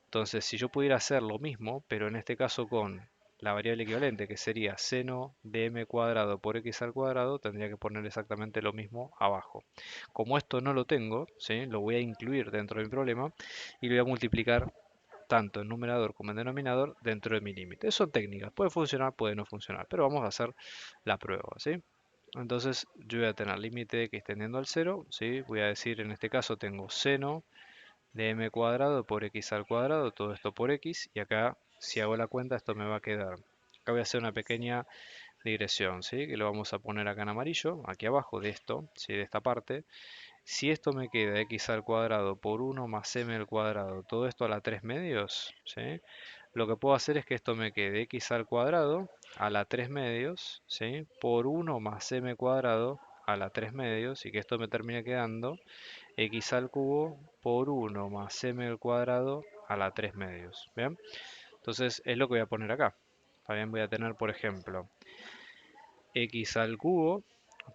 Entonces, si yo pudiera hacer lo mismo, pero en este caso con la variable equivalente, que sería seno de m cuadrado por x al cuadrado, tendría que poner exactamente lo mismo abajo. Como esto no lo tengo, ¿sí? Lo voy a incluir dentro de mi problema y lo voy a multiplicar tanto en numerador como en denominador dentro de mi límite. Son técnicas, puede funcionar, puede no funcionar, pero vamos a hacer la prueba, ¿sí? Entonces yo voy a tener límite de x tendiendo al 0, ¿sí? Voy a decir, en este caso tengo seno de m cuadrado por x al cuadrado, todo esto por x, y acá, si hago la cuenta, esto me va a quedar. Acá voy a hacer una pequeña digresión, ¿sí? Que lo vamos a poner acá en amarillo, aquí abajo de esto, ¿sí? De esta parte. Si esto me queda x al cuadrado por 1 más m al cuadrado, todo esto a la 3 medios, ¿sí? Lo que puedo hacer es que esto me quede x al cuadrado a la 3 medios, ¿sí? Por 1 más m cuadrado a la 3 medios, y que esto me termine quedando x al cubo por 1 más m al cuadrado a la 3 medios. ¿Bien? Entonces es lo que voy a poner acá. También voy a tener, por ejemplo, x al cubo,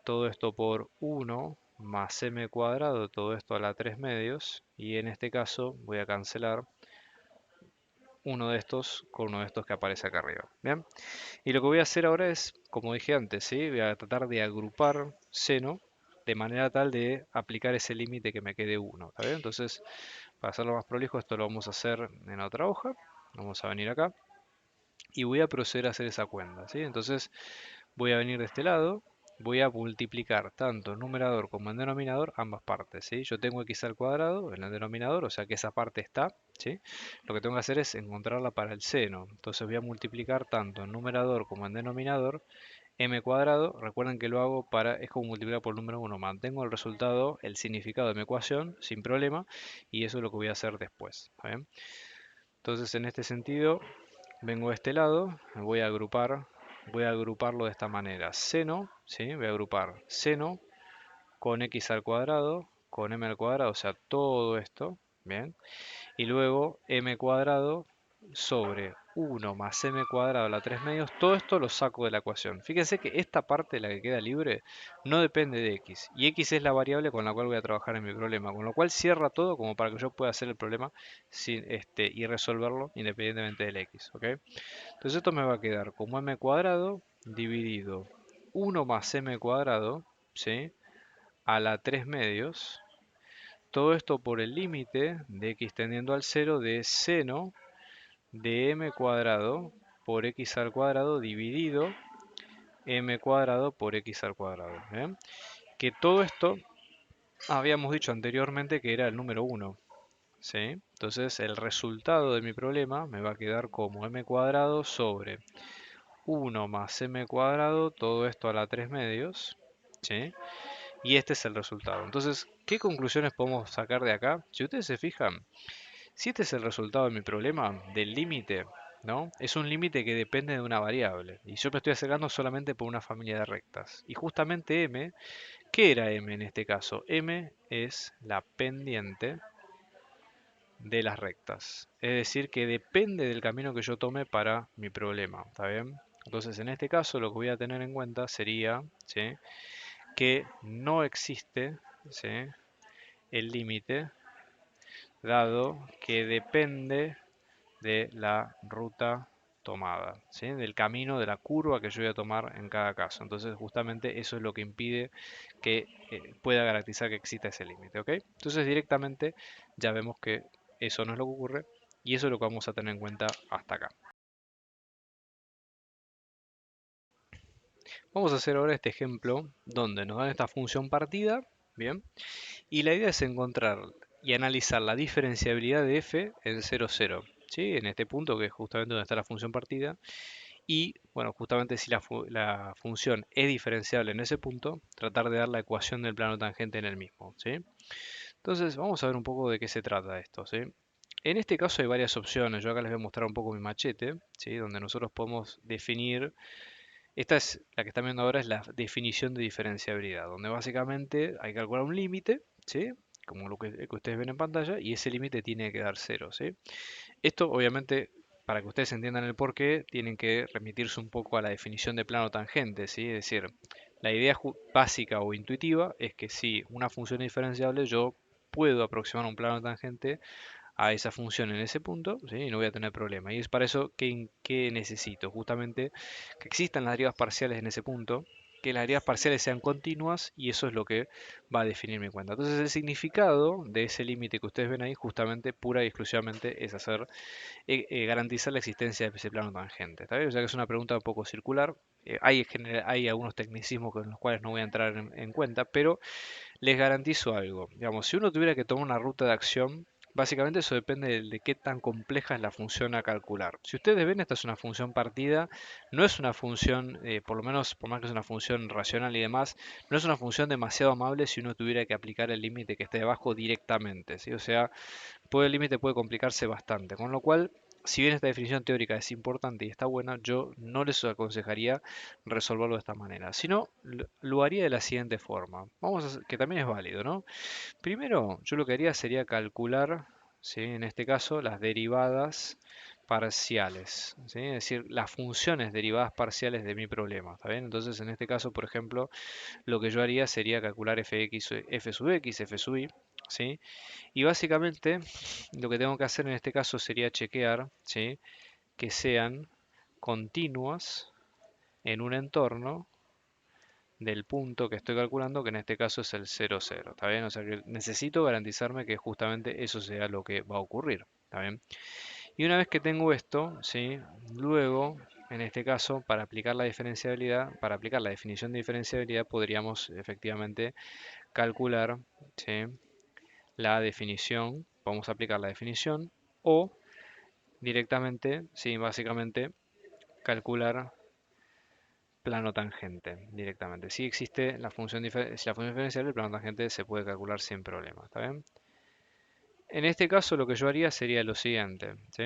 todo esto por 1 más m cuadrado, todo esto a la 3 medios. Y en este caso voy a cancelar uno de estos con uno de estos que aparece acá arriba. ¿Bien? Y lo que voy a hacer ahora es, como dije antes, ¿sí? Voy a tratar de agrupar seno de manera tal de aplicar ese límite que me quede 1. ¿Está bien? Entonces, para hacerlo más prolijo, esto lo vamos a hacer en otra hoja. Vamos a venir acá y voy a proceder a hacer esa cuenta, ¿sí? Entonces voy a venir de este lado, voy a multiplicar tanto en numerador como en denominador ambas partes, ¿sí? Yo tengo x al cuadrado en el denominador, o sea que esa parte está, ¿sí? Lo que tengo que hacer es encontrarla para el seno. Entonces voy a multiplicar tanto en numerador como en denominador m cuadrado. Recuerden que lo hago para, es como multiplicar por el número 1. Mantengo el resultado, el significado de mi ecuación sin problema, y eso es lo que voy a hacer después. ¿Está bien? Entonces, en este sentido, vengo de este lado, voy a agruparlo de esta manera. Seno, ¿sí? Voy a agrupar seno con x al cuadrado, con m al cuadrado, o sea, todo esto, ¿bien? Y luego m cuadrado sobre 1 más m cuadrado a la 3 medios, todo esto lo saco de la ecuación. Fíjense que esta parte, la que queda libre, no depende de x, y x es la variable con la cual voy a trabajar en mi problema, con lo cual cierra todo como para que yo pueda hacer el problema y resolverlo independientemente del x, ¿ok? Entonces esto me va a quedar como m cuadrado dividido 1 más m cuadrado, ¿sí? A la 3 medios, todo esto por el límite de x tendiendo al 0 de seno de m cuadrado por x al cuadrado dividido m cuadrado por x al cuadrado. ¿Bien? Que todo esto habíamos dicho anteriormente que era el número 1. ¿Sí? Entonces el resultado de mi problema me va a quedar como m cuadrado sobre 1 más m cuadrado, todo esto a la 3 medios, ¿sí? Y este es el resultado. Entonces, ¿qué conclusiones podemos sacar de acá? Si ustedes se fijan, si este es el resultado de mi problema, del límite, ¿no? Es un límite que depende de una variable. Y yo me estoy acercando solamente por una familia de rectas. Y justamente m, ¿qué era m en este caso? M es la pendiente de las rectas. Es decir, que depende del camino que yo tome para mi problema. ¿Está bien? Entonces, en este caso, lo que voy a tener en cuenta sería, ¿sí?, que no existe, ¿sí?, el límite, dado que depende de la ruta tomada, ¿sí?, del camino, de la curva que yo voy a tomar en cada caso. Entonces, justamente eso es lo que impide que pueda garantizar que exista ese límite, ¿ok? Entonces, directamente ya vemos que eso no es lo que ocurre y eso es lo que vamos a tener en cuenta hasta acá. Vamos a hacer ahora este ejemplo donde nos dan esta función partida, ¿bien? Y la idea es encontrar y analizar la diferenciabilidad de f en 0, 0, ¿sí? En este punto que es justamente donde está la función partida. Y, bueno, justamente si la función es diferenciable en ese punto, tratar de dar la ecuación del plano tangente en el mismo, ¿sí? Entonces, vamos a ver un poco de qué se trata esto, ¿sí? En este caso hay varias opciones. Yo acá les voy a mostrar un poco mi machete, ¿sí?, donde nosotros podemos definir. Esta es la que están viendo ahora, es la definición de diferenciabilidad, donde básicamente hay que calcular un límite, ¿sí?, como lo que ustedes ven en pantalla, y ese límite tiene que dar cero, ¿sí? Esto, obviamente, para que ustedes entiendan el porqué, tienen que remitirse un poco a la definición de plano tangente, ¿sí? Es decir, la idea básica o intuitiva es que si una función es diferenciable, yo puedo aproximar un plano tangente a esa función en ese punto, ¿sí?, y no voy a tener problema. Y es para eso que necesito justamente que existan las derivas parciales en ese punto, que las derivas parciales sean continuas y eso es lo que va a definir mi cuenta. Entonces el significado de ese límite que ustedes ven ahí justamente pura y exclusivamente es hacer garantizar la existencia de ese plano tangente. ¿Está bien? O sea que es una pregunta un poco circular. Hay algunos tecnicismos con los cuales no voy a entrar en cuenta, pero les garantizo algo. Digamos, si uno tuviera que tomar una ruta de acción, básicamente eso depende de qué tan compleja es la función a calcular. Si ustedes ven, esta es una función partida, no es una función, por lo menos, por más que es una función racional y demás, no es una función demasiado amable si uno tuviera que aplicar el límite que esté debajo directamente, ¿sí? O sea, el límite puede complicarse bastante, con lo cual, si bien esta definición teórica es importante y está buena, yo no les aconsejaría resolverlo de esta manera, sino lo haría de la siguiente forma. Que también es válido, ¿no? Primero, yo lo que haría sería calcular, ¿sí?, en este caso, las derivadas parciales, ¿sí?, es decir, las funciones derivadas parciales de mi problema, ¿está bien? Entonces, en este caso, por ejemplo, lo que yo haría sería calcular fx, f sub x, f sub y, ¿sí? Y básicamente lo que tengo que hacer en este caso sería chequear, ¿sí?, que sean continuas en un entorno del punto que estoy calculando, que en este caso es el 0, 0. ¿Está bien? O sea que necesito garantizarme que justamente eso sea lo que va a ocurrir. ¿Está bien? Y una vez que tengo esto, ¿sí?, luego, en este caso, para aplicar la diferenciabilidad, para aplicar la definición de diferenciabilidad, podríamos efectivamente calcular, ¿sí?, la definición, vamos a aplicar la definición o directamente, sí, básicamente calcular plano tangente directamente. Si existe la función, si la función diferencial, el plano tangente se puede calcular sin problema, ¿está bien? En este caso lo que yo haría sería lo siguiente, ¿sí?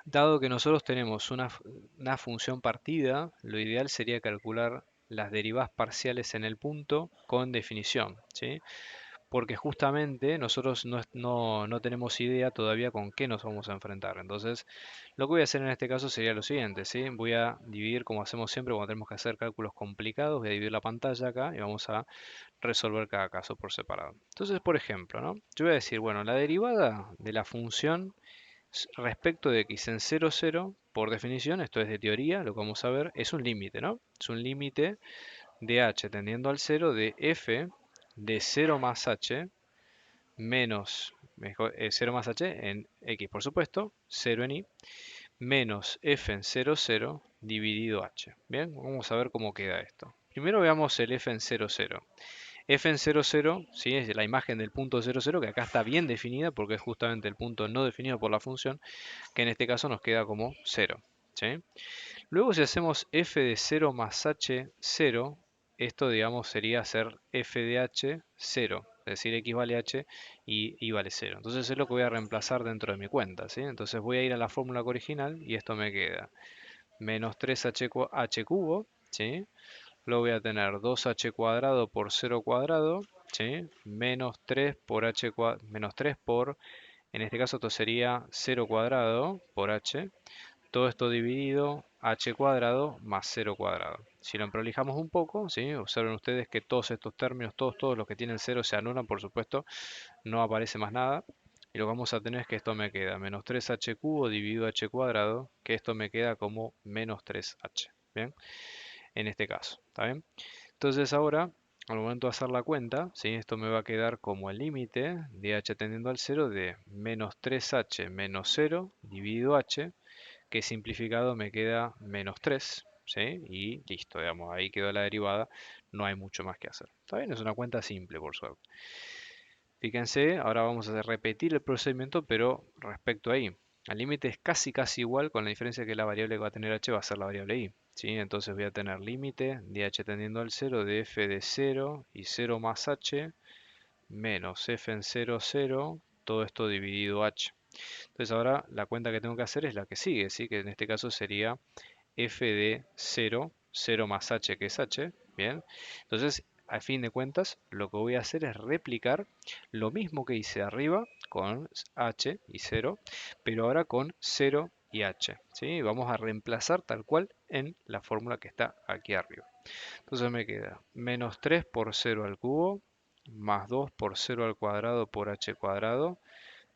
Dado que nosotros tenemos una función partida, lo ideal sería calcular las derivadas parciales en el punto con definición, ¿sí? Porque justamente nosotros no tenemos idea todavía con qué nos vamos a enfrentar. Entonces, lo que voy a hacer en este caso sería lo siguiente, ¿sí? Voy a dividir, como hacemos siempre cuando tenemos que hacer cálculos complicados, voy a dividir la pantalla acá y vamos a resolver cada caso por separado. Entonces, por ejemplo, ¿no?, yo voy a decir, bueno, la derivada de la función respecto de x en 0, 0, por definición, esto es de teoría, lo que vamos a ver, es un límite, ¿no? Es un límite de h tendiendo al 0 de f de 0 más h menos 0 más h en x, por supuesto, 0 en y, menos f en 0, 0 dividido h. Bien, vamos a ver cómo queda esto. Primero veamos el f en 0, 0. F en 0, 0, ¿sí?, es la imagen del punto 0, 0, que acá está bien definida porque es justamente el punto no definido por la función, que en este caso nos queda como 0. ¿Sí? Luego si hacemos f de 0 más h, 0, esto, digamos, sería hacer f de h 0, es decir, x vale h y y vale 0. Entonces es lo que voy a reemplazar dentro de mi cuenta, ¿sí? Entonces voy a ir a la fórmula original y esto me queda menos 3h h cubo, ¿sí? Luego voy a tener 2h cuadrado por 0 cuadrado, ¿sí? Menos 3 por h menos 3 por, en este caso esto sería 0 cuadrado por h, todo esto dividido h cuadrado más 0 cuadrado. Si lo emprolijamos un poco, ¿sí? Observen ustedes que todos estos términos, todos los que tienen 0 se anulan, por supuesto, no aparece más nada. Y lo que vamos a tener es que esto me queda menos 3h cubo dividido h cuadrado, que esto me queda como menos 3h. ¿Bien? En este caso, ¿está bien? Entonces ahora, al momento de hacer la cuenta, ¿sí? Esto me va a quedar como el límite de h tendiendo al 0 de menos 3h menos 0 dividido h, que simplificado me queda menos 3, ¿sí? Y listo, digamos, ahí quedó la derivada, no hay mucho más que hacer. ¿Está bien? Es una cuenta simple, por suerte. Fíjense, ahora vamos a repetir el procedimiento, pero respecto a y. El límite es casi igual, con la diferencia que la variable que va a tener h va a ser la variable y. ¿Sí? Entonces voy a tener límite de h tendiendo al 0 de f de 0 y 0 más h menos f en 0, 0, todo esto dividido h. Entonces ahora la cuenta que tengo que hacer es la que sigue, ¿sí? Que en este caso sería f de 0, 0 más h que es h, ¿bien? Entonces, a fin de cuentas, lo que voy a hacer es replicar lo mismo que hice arriba con h y 0, pero ahora con 0 y h, ¿sí? Vamos a reemplazar tal cual en la fórmula que está aquí arriba. Entonces me queda menos 3 por 0 al cubo, más 2 por 0 al cuadrado por h cuadrado,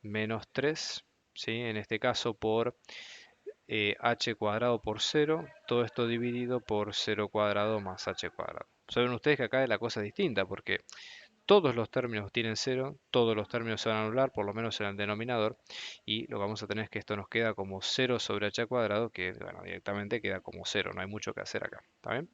menos 3, ¿sí? En este caso por h cuadrado por 0, todo esto dividido por 0 cuadrado más h cuadrado. Saben ustedes que acá la cosa es distinta porque todos los términos tienen 0, todos los términos se van a anular, por lo menos en el denominador, y lo que vamos a tener es que esto nos queda como 0 sobre h cuadrado, que bueno, directamente queda como 0, no hay mucho que hacer acá, ¿está bien?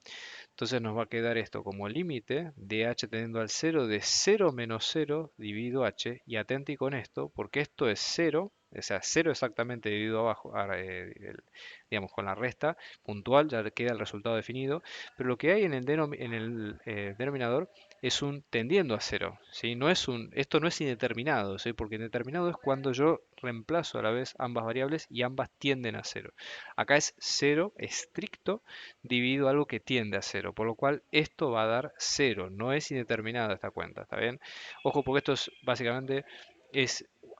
Entonces nos va a quedar esto como límite de h tendiendo al 0 de 0 menos 0 dividido h, y atenti con esto, porque esto es 0, o sea, 0 exactamente dividido abajo, digamos con la resta puntual, ya queda el resultado definido, pero lo que hay en el, denominador es un tendiendo a 0, ¿sí? Esto no es indeterminado, ¿sí? Porque indeterminado es cuando yo reemplazo a la vez ambas variables y ambas tienden a 0. Acá es 0 estricto dividido algo que tiende a 0, por lo cual esto va a dar 0, no es indeterminada esta cuenta, ¿está bien? Ojo, porque esto es básicamente,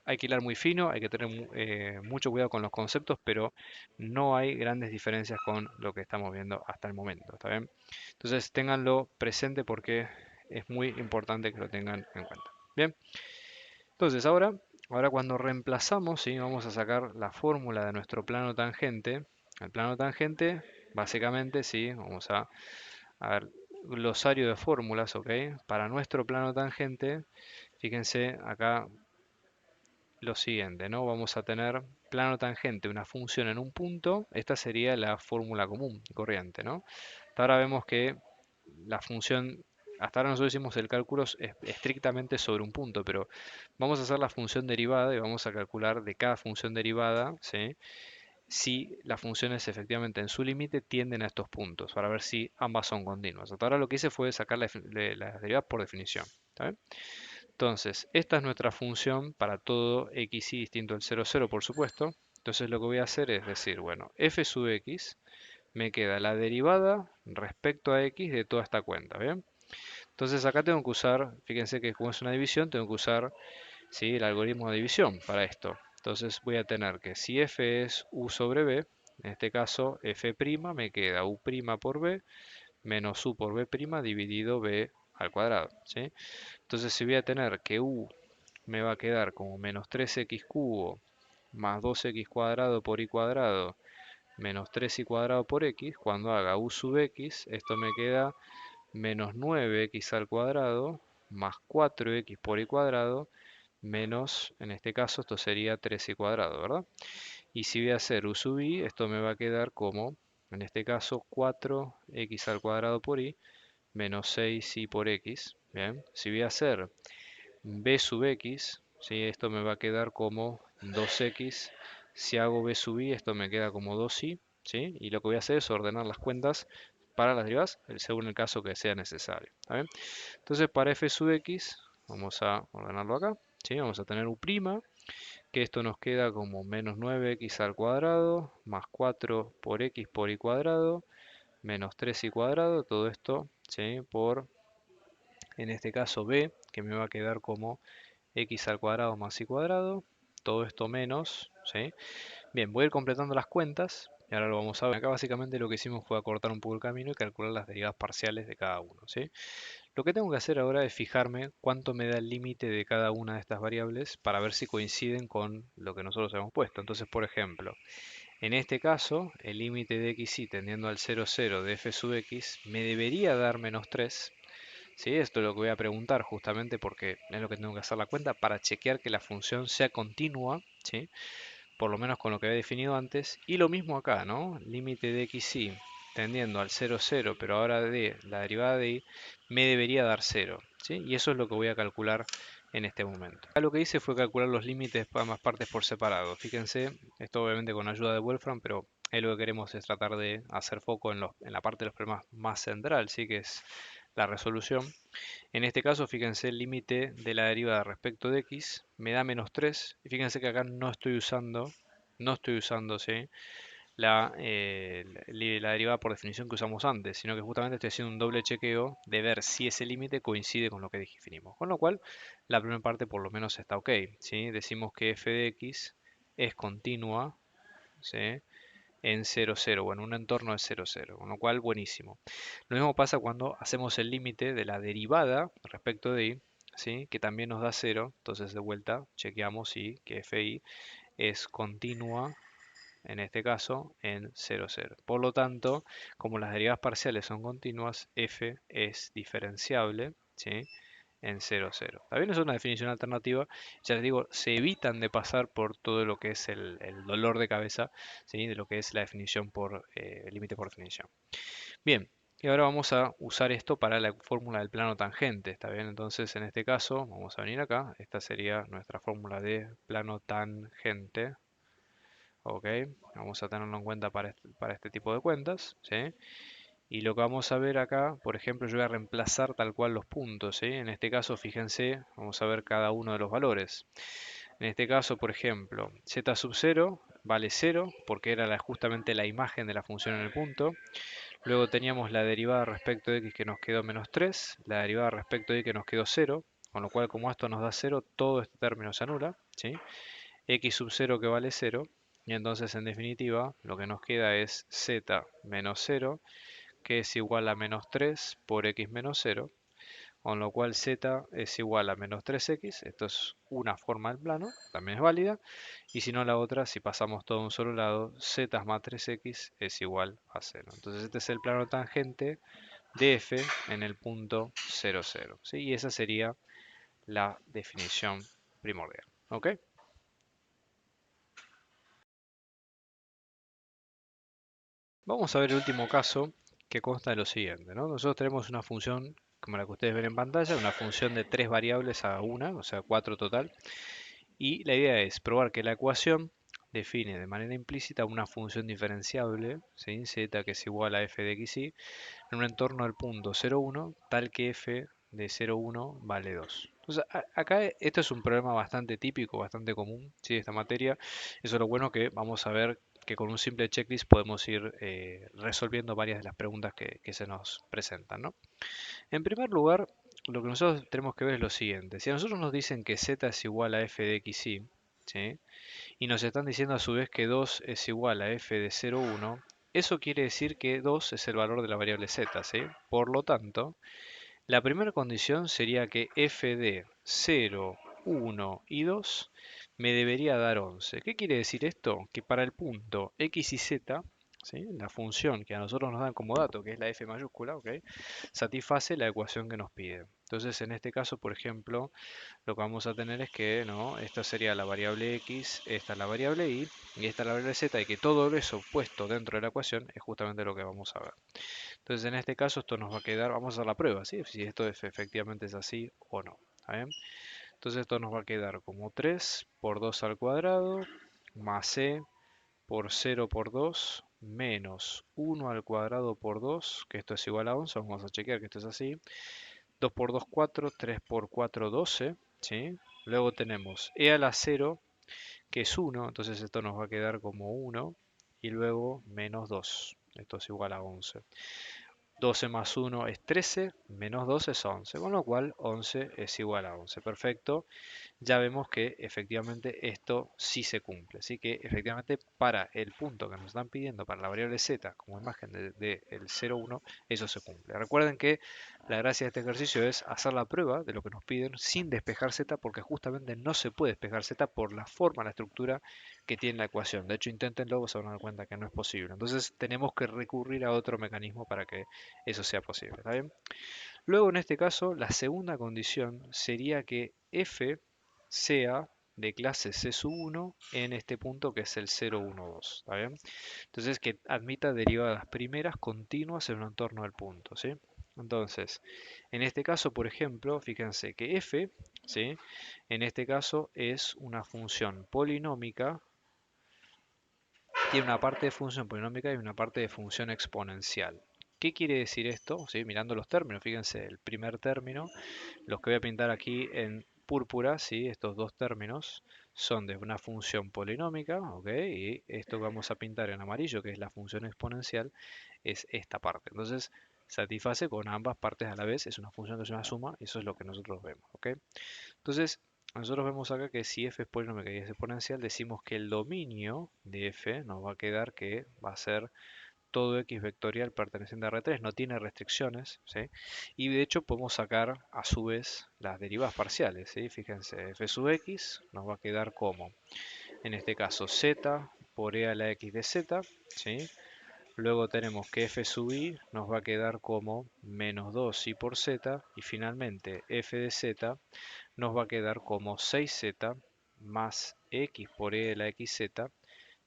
hay que hilar muy fino, hay que tener mucho cuidado con los conceptos, pero no hay grandes diferencias con lo que estamos viendo hasta el momento, ¿está bien? Entonces ténganlo presente porque es muy importante que lo tengan en cuenta. Bien, entonces ahora cuando reemplazamos, ¿sí? Vamos a sacar la fórmula de nuestro plano tangente. El plano tangente, básicamente, sí, vamos a ver, glosario de fórmulas, ¿ok? Para nuestro plano tangente, fíjense acá lo siguiente, ¿no? Vamos a tener plano tangente, una función en un punto. Esta sería la fórmula común, corriente, ¿no? Hasta ahora vemos que la función, hasta ahora nosotros hicimos el cálculo estrictamente sobre un punto, pero vamos a hacer la función derivada y vamos a calcular de cada función derivada, ¿sí? Si las funciones efectivamente en su límite tienden a estos puntos, para ver si ambas son continuas. Hasta ahora lo que hice fue sacar las derivadas por definición. ¿Está bien? Entonces, esta es nuestra función para todo x y distinto al 0, 0, por supuesto. Entonces lo que voy a hacer es decir, bueno, f sub x me queda la derivada respecto a x de toda esta cuenta, ¿bien? Entonces acá tengo que usar, fíjense que como es una división, tengo que usar, ¿sí? El algoritmo de división para esto. Entonces voy a tener que si f es u sobre b, en este caso f' me queda u' por b menos u por b' dividido b al cuadrado, ¿sí? Entonces si voy a tener que u me va a quedar como menos 3x cubo más 2x cuadrado por y cuadrado menos 3y cuadrado por x, cuando haga u sub x, esto me queda menos 9x al cuadrado más 4x por y cuadrado menos, en este caso, esto sería 3y cuadrado, ¿verdad? Y si voy a hacer u sub i, esto me va a quedar como, en este caso, 4x al cuadrado por y menos 6y por x. Bien, si voy a hacer b sub x, ¿sí? Esto me va a quedar como 2x. Si hago b sub i, esto me queda como 2y, ¿sí? Y lo que voy a hacer es ordenar las cuentas para las derivadas, según el caso que sea necesario. ¿Está bien? Entonces para f sub x, vamos a ordenarlo acá, ¿sí? Vamos a tener u', que esto nos queda como menos 9x al cuadrado, más 4 por x por y cuadrado, menos 3y cuadrado, todo esto, ¿sí? Por, en este caso b, que me va a quedar como x al cuadrado más y cuadrado, todo esto menos, ¿sí? Bien, voy a ir completando las cuentas y ahora lo vamos a ver. Acá básicamente lo que hicimos fue acortar un poco el camino y calcular las derivadas parciales de cada uno, ¿sí? Lo que tengo que hacer ahora es fijarme cuánto me da el límite de cada una de estas variables para ver si coinciden con lo que nosotros hemos puesto. Entonces, por ejemplo, en este caso, el límite de xy tendiendo al 0, 0 de f sub x me debería dar menos 3. ¿Sí? Esto es lo que voy a preguntar justamente porque es lo que tengo que hacer la cuenta para chequear que la función sea continua, ¿sí? Por lo menos con lo que había definido antes. Y lo mismo acá, ¿no? Límite de xy tendiendo al 0, 0, pero ahora de la derivada de y me debería dar 0, ¿sí? Y eso es lo que voy a calcular en este momento. Acá lo que hice fue calcular los límites para ambas partes por separado. Fíjense, esto obviamente con ayuda de Wolfram, pero lo que queremos es tratar de hacer foco en la parte de los problemas más central, ¿sí? Que es la resolución. En este caso, fíjense, el límite de la derivada respecto de x me da menos 3. Y fíjense que acá no estoy usando, ¿sí? la derivada por definición que usamos antes, sino que justamente estoy haciendo un doble chequeo de ver si ese límite coincide con lo que definimos. Con lo cual, la primera parte por lo menos está ok, ¿sí? Decimos que f de x es continua, ¿sí? En 0, 0, o en un entorno de 0, 0, con lo cual buenísimo. Lo mismo pasa cuando hacemos el límite de la derivada respecto de y, ¿sí? Que también nos da 0, entonces de vuelta chequeamos si que fi es continua, en este caso, en 0, 0. Por lo tanto, como las derivadas parciales son continuas, f es diferenciable, ¿sí? En 0, 0. También es una definición alternativa, ya les digo, se evitan de pasar por todo lo que es el dolor de cabeza, ¿sí? De lo que es la definición por límite por definición. Bien, y ahora vamos a usar esto para la fórmula del plano tangente, ¿está bien? Entonces, en este caso, vamos a venir acá, esta sería nuestra fórmula de plano tangente, ¿ok? Vamos a tenerlo en cuenta para este tipo de cuentas, ¿sí? Y lo que vamos a ver acá, por ejemplo, yo voy a reemplazar tal cual los puntos, ¿sí? En este caso, fíjense, vamos a ver cada uno de los valores. En este caso, por ejemplo, z sub 0 vale 0 porque era justamente la imagen de la función en el punto. Luego teníamos la derivada respecto de x que nos quedó menos 3, la derivada respecto de y que nos quedó 0, con lo cual como esto nos da 0, todo este término se anula, ¿sí? X sub 0 que vale 0, y entonces en definitiva lo que nos queda es z menos 0, que es igual a menos 3 por x menos 0, con lo cual z es igual a menos 3x, esto es una forma del plano, también es válida, y si no la otra, si pasamos todo a un solo lado, z más 3x es igual a 0. Entonces este es el plano tangente de f en el punto 0, 0, ¿sí? Y esa sería la definición primordial, ¿ok? Vamos a ver el último caso que consta de lo siguiente, ¿no? Nosotros tenemos una función, como la que ustedes ven en pantalla, una función de 3 variables a una, o sea 4 total, y la idea es probar que la ecuación define de manera implícita una función diferenciable, ¿sí? Z que es igual a f de xy, en un entorno del punto 0, 1, tal que f de 0, 1 vale 2. Entonces, acá esto es un problema bastante típico, bastante común, ¿sí? De esta materia. Eso es lo bueno que vamos a ver que con un simple checklist podemos ir resolviendo varias de las preguntas que se nos presentan, ¿no? En primer lugar, lo que nosotros tenemos que ver es lo siguiente. Si a nosotros nos dicen que z es igual a f de xy, ¿sí? Y nos están diciendo a su vez que 2 es igual a f de 0, 1, eso quiere decir que 2 es el valor de la variable z, ¿sí? Por lo tanto, la primera condición sería que f de 0, 1 y 2 me debería dar 11. ¿Qué quiere decir esto? Que para el punto x y z, ¿sí? La función que a nosotros nos dan como dato, que es la f mayúscula, ¿ok? Satisface la ecuación que nos pide. Entonces, en este caso, por ejemplo, lo que vamos a tener es que, ¿no? Esta sería la variable x, esta es la variable y esta es la variable z, y que todo eso puesto dentro de la ecuación es justamente lo que vamos a ver. Entonces, en este caso, esto nos va a quedar, vamos a hacer la prueba, ¿sí? Si esto efectivamente es así o no. ¿Está bien? Entonces, esto nos va a quedar como 3 por 2 al cuadrado, más c por 0 por 2, menos 1 al cuadrado por 2, que esto es igual a 11, vamos a chequear que esto es así. 2 por 2, 4, 3 por 4, 12, ¿sí? Luego tenemos e a la 0, que es 1, entonces esto nos va a quedar como 1, y luego menos 2, esto es igual a 11. 12 más 1 es 13, menos 2 es 11, con lo cual 11 es igual a 11. Perfecto. Ya vemos que efectivamente esto sí se cumple. Así que efectivamente para el punto que nos están pidiendo para la variable z como imagen del 0,1, eso se cumple. Recuerden que la gracia de este ejercicio es hacer la prueba de lo que nos piden sin despejar z, porque justamente no se puede despejar z por la forma, la estructura que tiene la ecuación. De hecho, inténtenlo, se van a dar cuenta que no es posible. Entonces tenemos que recurrir a otro mecanismo para que eso sea posible. ¿Está bien? Luego, en este caso, la segunda condición sería que f sea de clase C1 en este punto que es el 0, 1, 2. ¿Está bien? Entonces, que admita derivadas primeras continuas en un entorno del punto. ¿Sí? Entonces, en este caso, por ejemplo, fíjense que f, ¿sí? En este caso es una función polinómica, tiene una parte de función polinómica y una parte de función exponencial. ¿Qué quiere decir esto? ¿Sí? Mirando los términos, fíjense, el primer término, los que voy a pintar aquí en púrpura, ¿sí? Estos dos términos son de una función polinómica, ¿ok? Y esto que vamos a pintar en amarillo, que es la función exponencial, es esta parte. Entonces, satisface con ambas partes a la vez, es una función que es una suma, y eso es lo que nosotros vemos, ¿ok? Entonces, nosotros vemos acá que si f es polinómica y es exponencial, decimos que el dominio de f nos va a quedar que va a ser todo x vectorial perteneciente a R3, no tiene restricciones, ¿sí? Y de hecho podemos sacar a su vez las derivadas parciales, ¿sí? Fíjense, f sub x nos va a quedar como, en este caso, z por e a la x de z, ¿sí? Luego tenemos que f sub i nos va a quedar como menos 2 i por z, y finalmente f de z nos va a quedar como 6z más x por e de la xz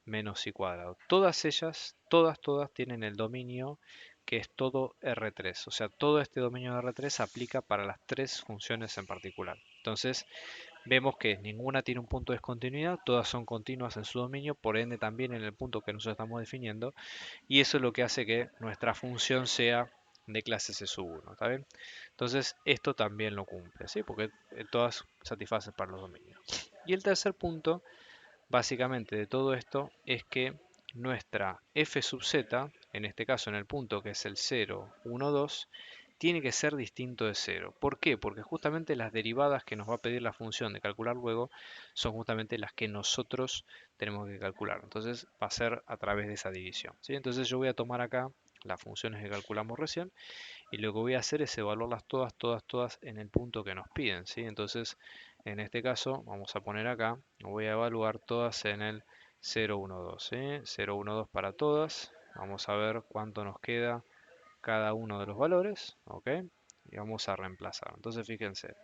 menos i cuadrado. Todas ellas, todas tienen el dominio que es todo R3. O sea, todo este dominio de R3 aplica para las tres funciones en particular. Entonces, vemos que ninguna tiene un punto de discontinuidad, todas son continuas en su dominio, por ende también en el punto que nosotros estamos definiendo, y eso es lo que hace que nuestra función sea de clase C1, ¿está bien? Entonces, esto también lo cumple, ¿sí? Porque todas satisfacen para los dominios. Y el tercer punto básicamente de todo esto es que nuestra f sub z, en este caso en el punto que es el 0, 1, 2, tiene que ser distinto de 0. ¿Por qué? Porque justamente las derivadas que nos va a pedir la función de calcular luego son justamente las que nosotros tenemos que calcular. Entonces va a ser a través de esa división, ¿sí? Entonces yo voy a tomar acá las funciones que calculamos recién y lo que voy a hacer es evaluarlas todas en el punto que nos piden, ¿sí? Entonces, en este caso, vamos a poner acá, voy a evaluar todas en el 0, 1, 2, ¿sí? 0, 1, 2 para todas. Vamos a ver cuánto nos queda cada uno de los valores, ¿ok? Y vamos a reemplazar. Entonces, fíjense,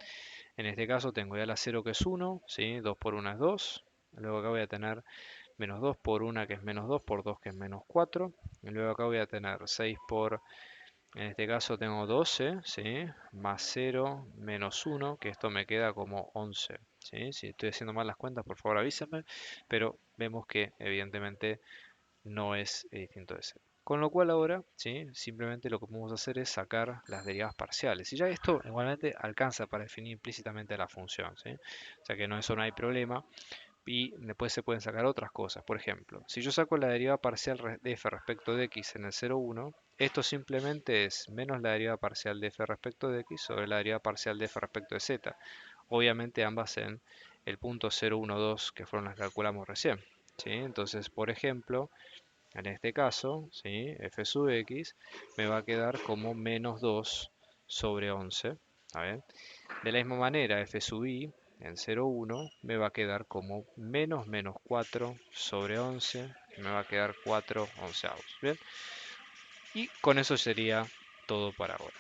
en este caso tengo ya la 0 que es 1, ¿sí? 2 por 1 es 2. Luego acá voy a tener menos 2 por 1 que es menos 2 por 2 que es menos 4. Y luego acá voy a tener 6 por, en este caso tengo 12, ¿sí? Más 0 menos 1, que esto me queda como 11, ¿sí? Si estoy haciendo mal las cuentas, por favor avísenme, pero vemos que evidentemente no es distinto de 0. Con lo cual ahora, ¿sí? Simplemente lo que podemos hacer es sacar las derivadas parciales. Y ya esto igualmente alcanza para definir implícitamente la función, ¿sí? O sea que eso no hay problema. Y después se pueden sacar otras cosas. Por ejemplo, si yo saco la derivada parcial de f respecto de x en el 0,1, esto simplemente es menos la derivada parcial de f respecto de x sobre la derivada parcial de f respecto de z. Obviamente ambas en el punto 0, 1, 2 que fueron las que calculamos recién, ¿sí? Entonces, por ejemplo, en este caso, ¿sí? F sub x me va a quedar como menos 2 sobre 11. ¿Está bien? De la misma manera, f sub i en 0,1 me va a quedar como menos 4 sobre 11, que me va a quedar 4 onceavos. ¿Bien? Y con eso sería todo para ahora.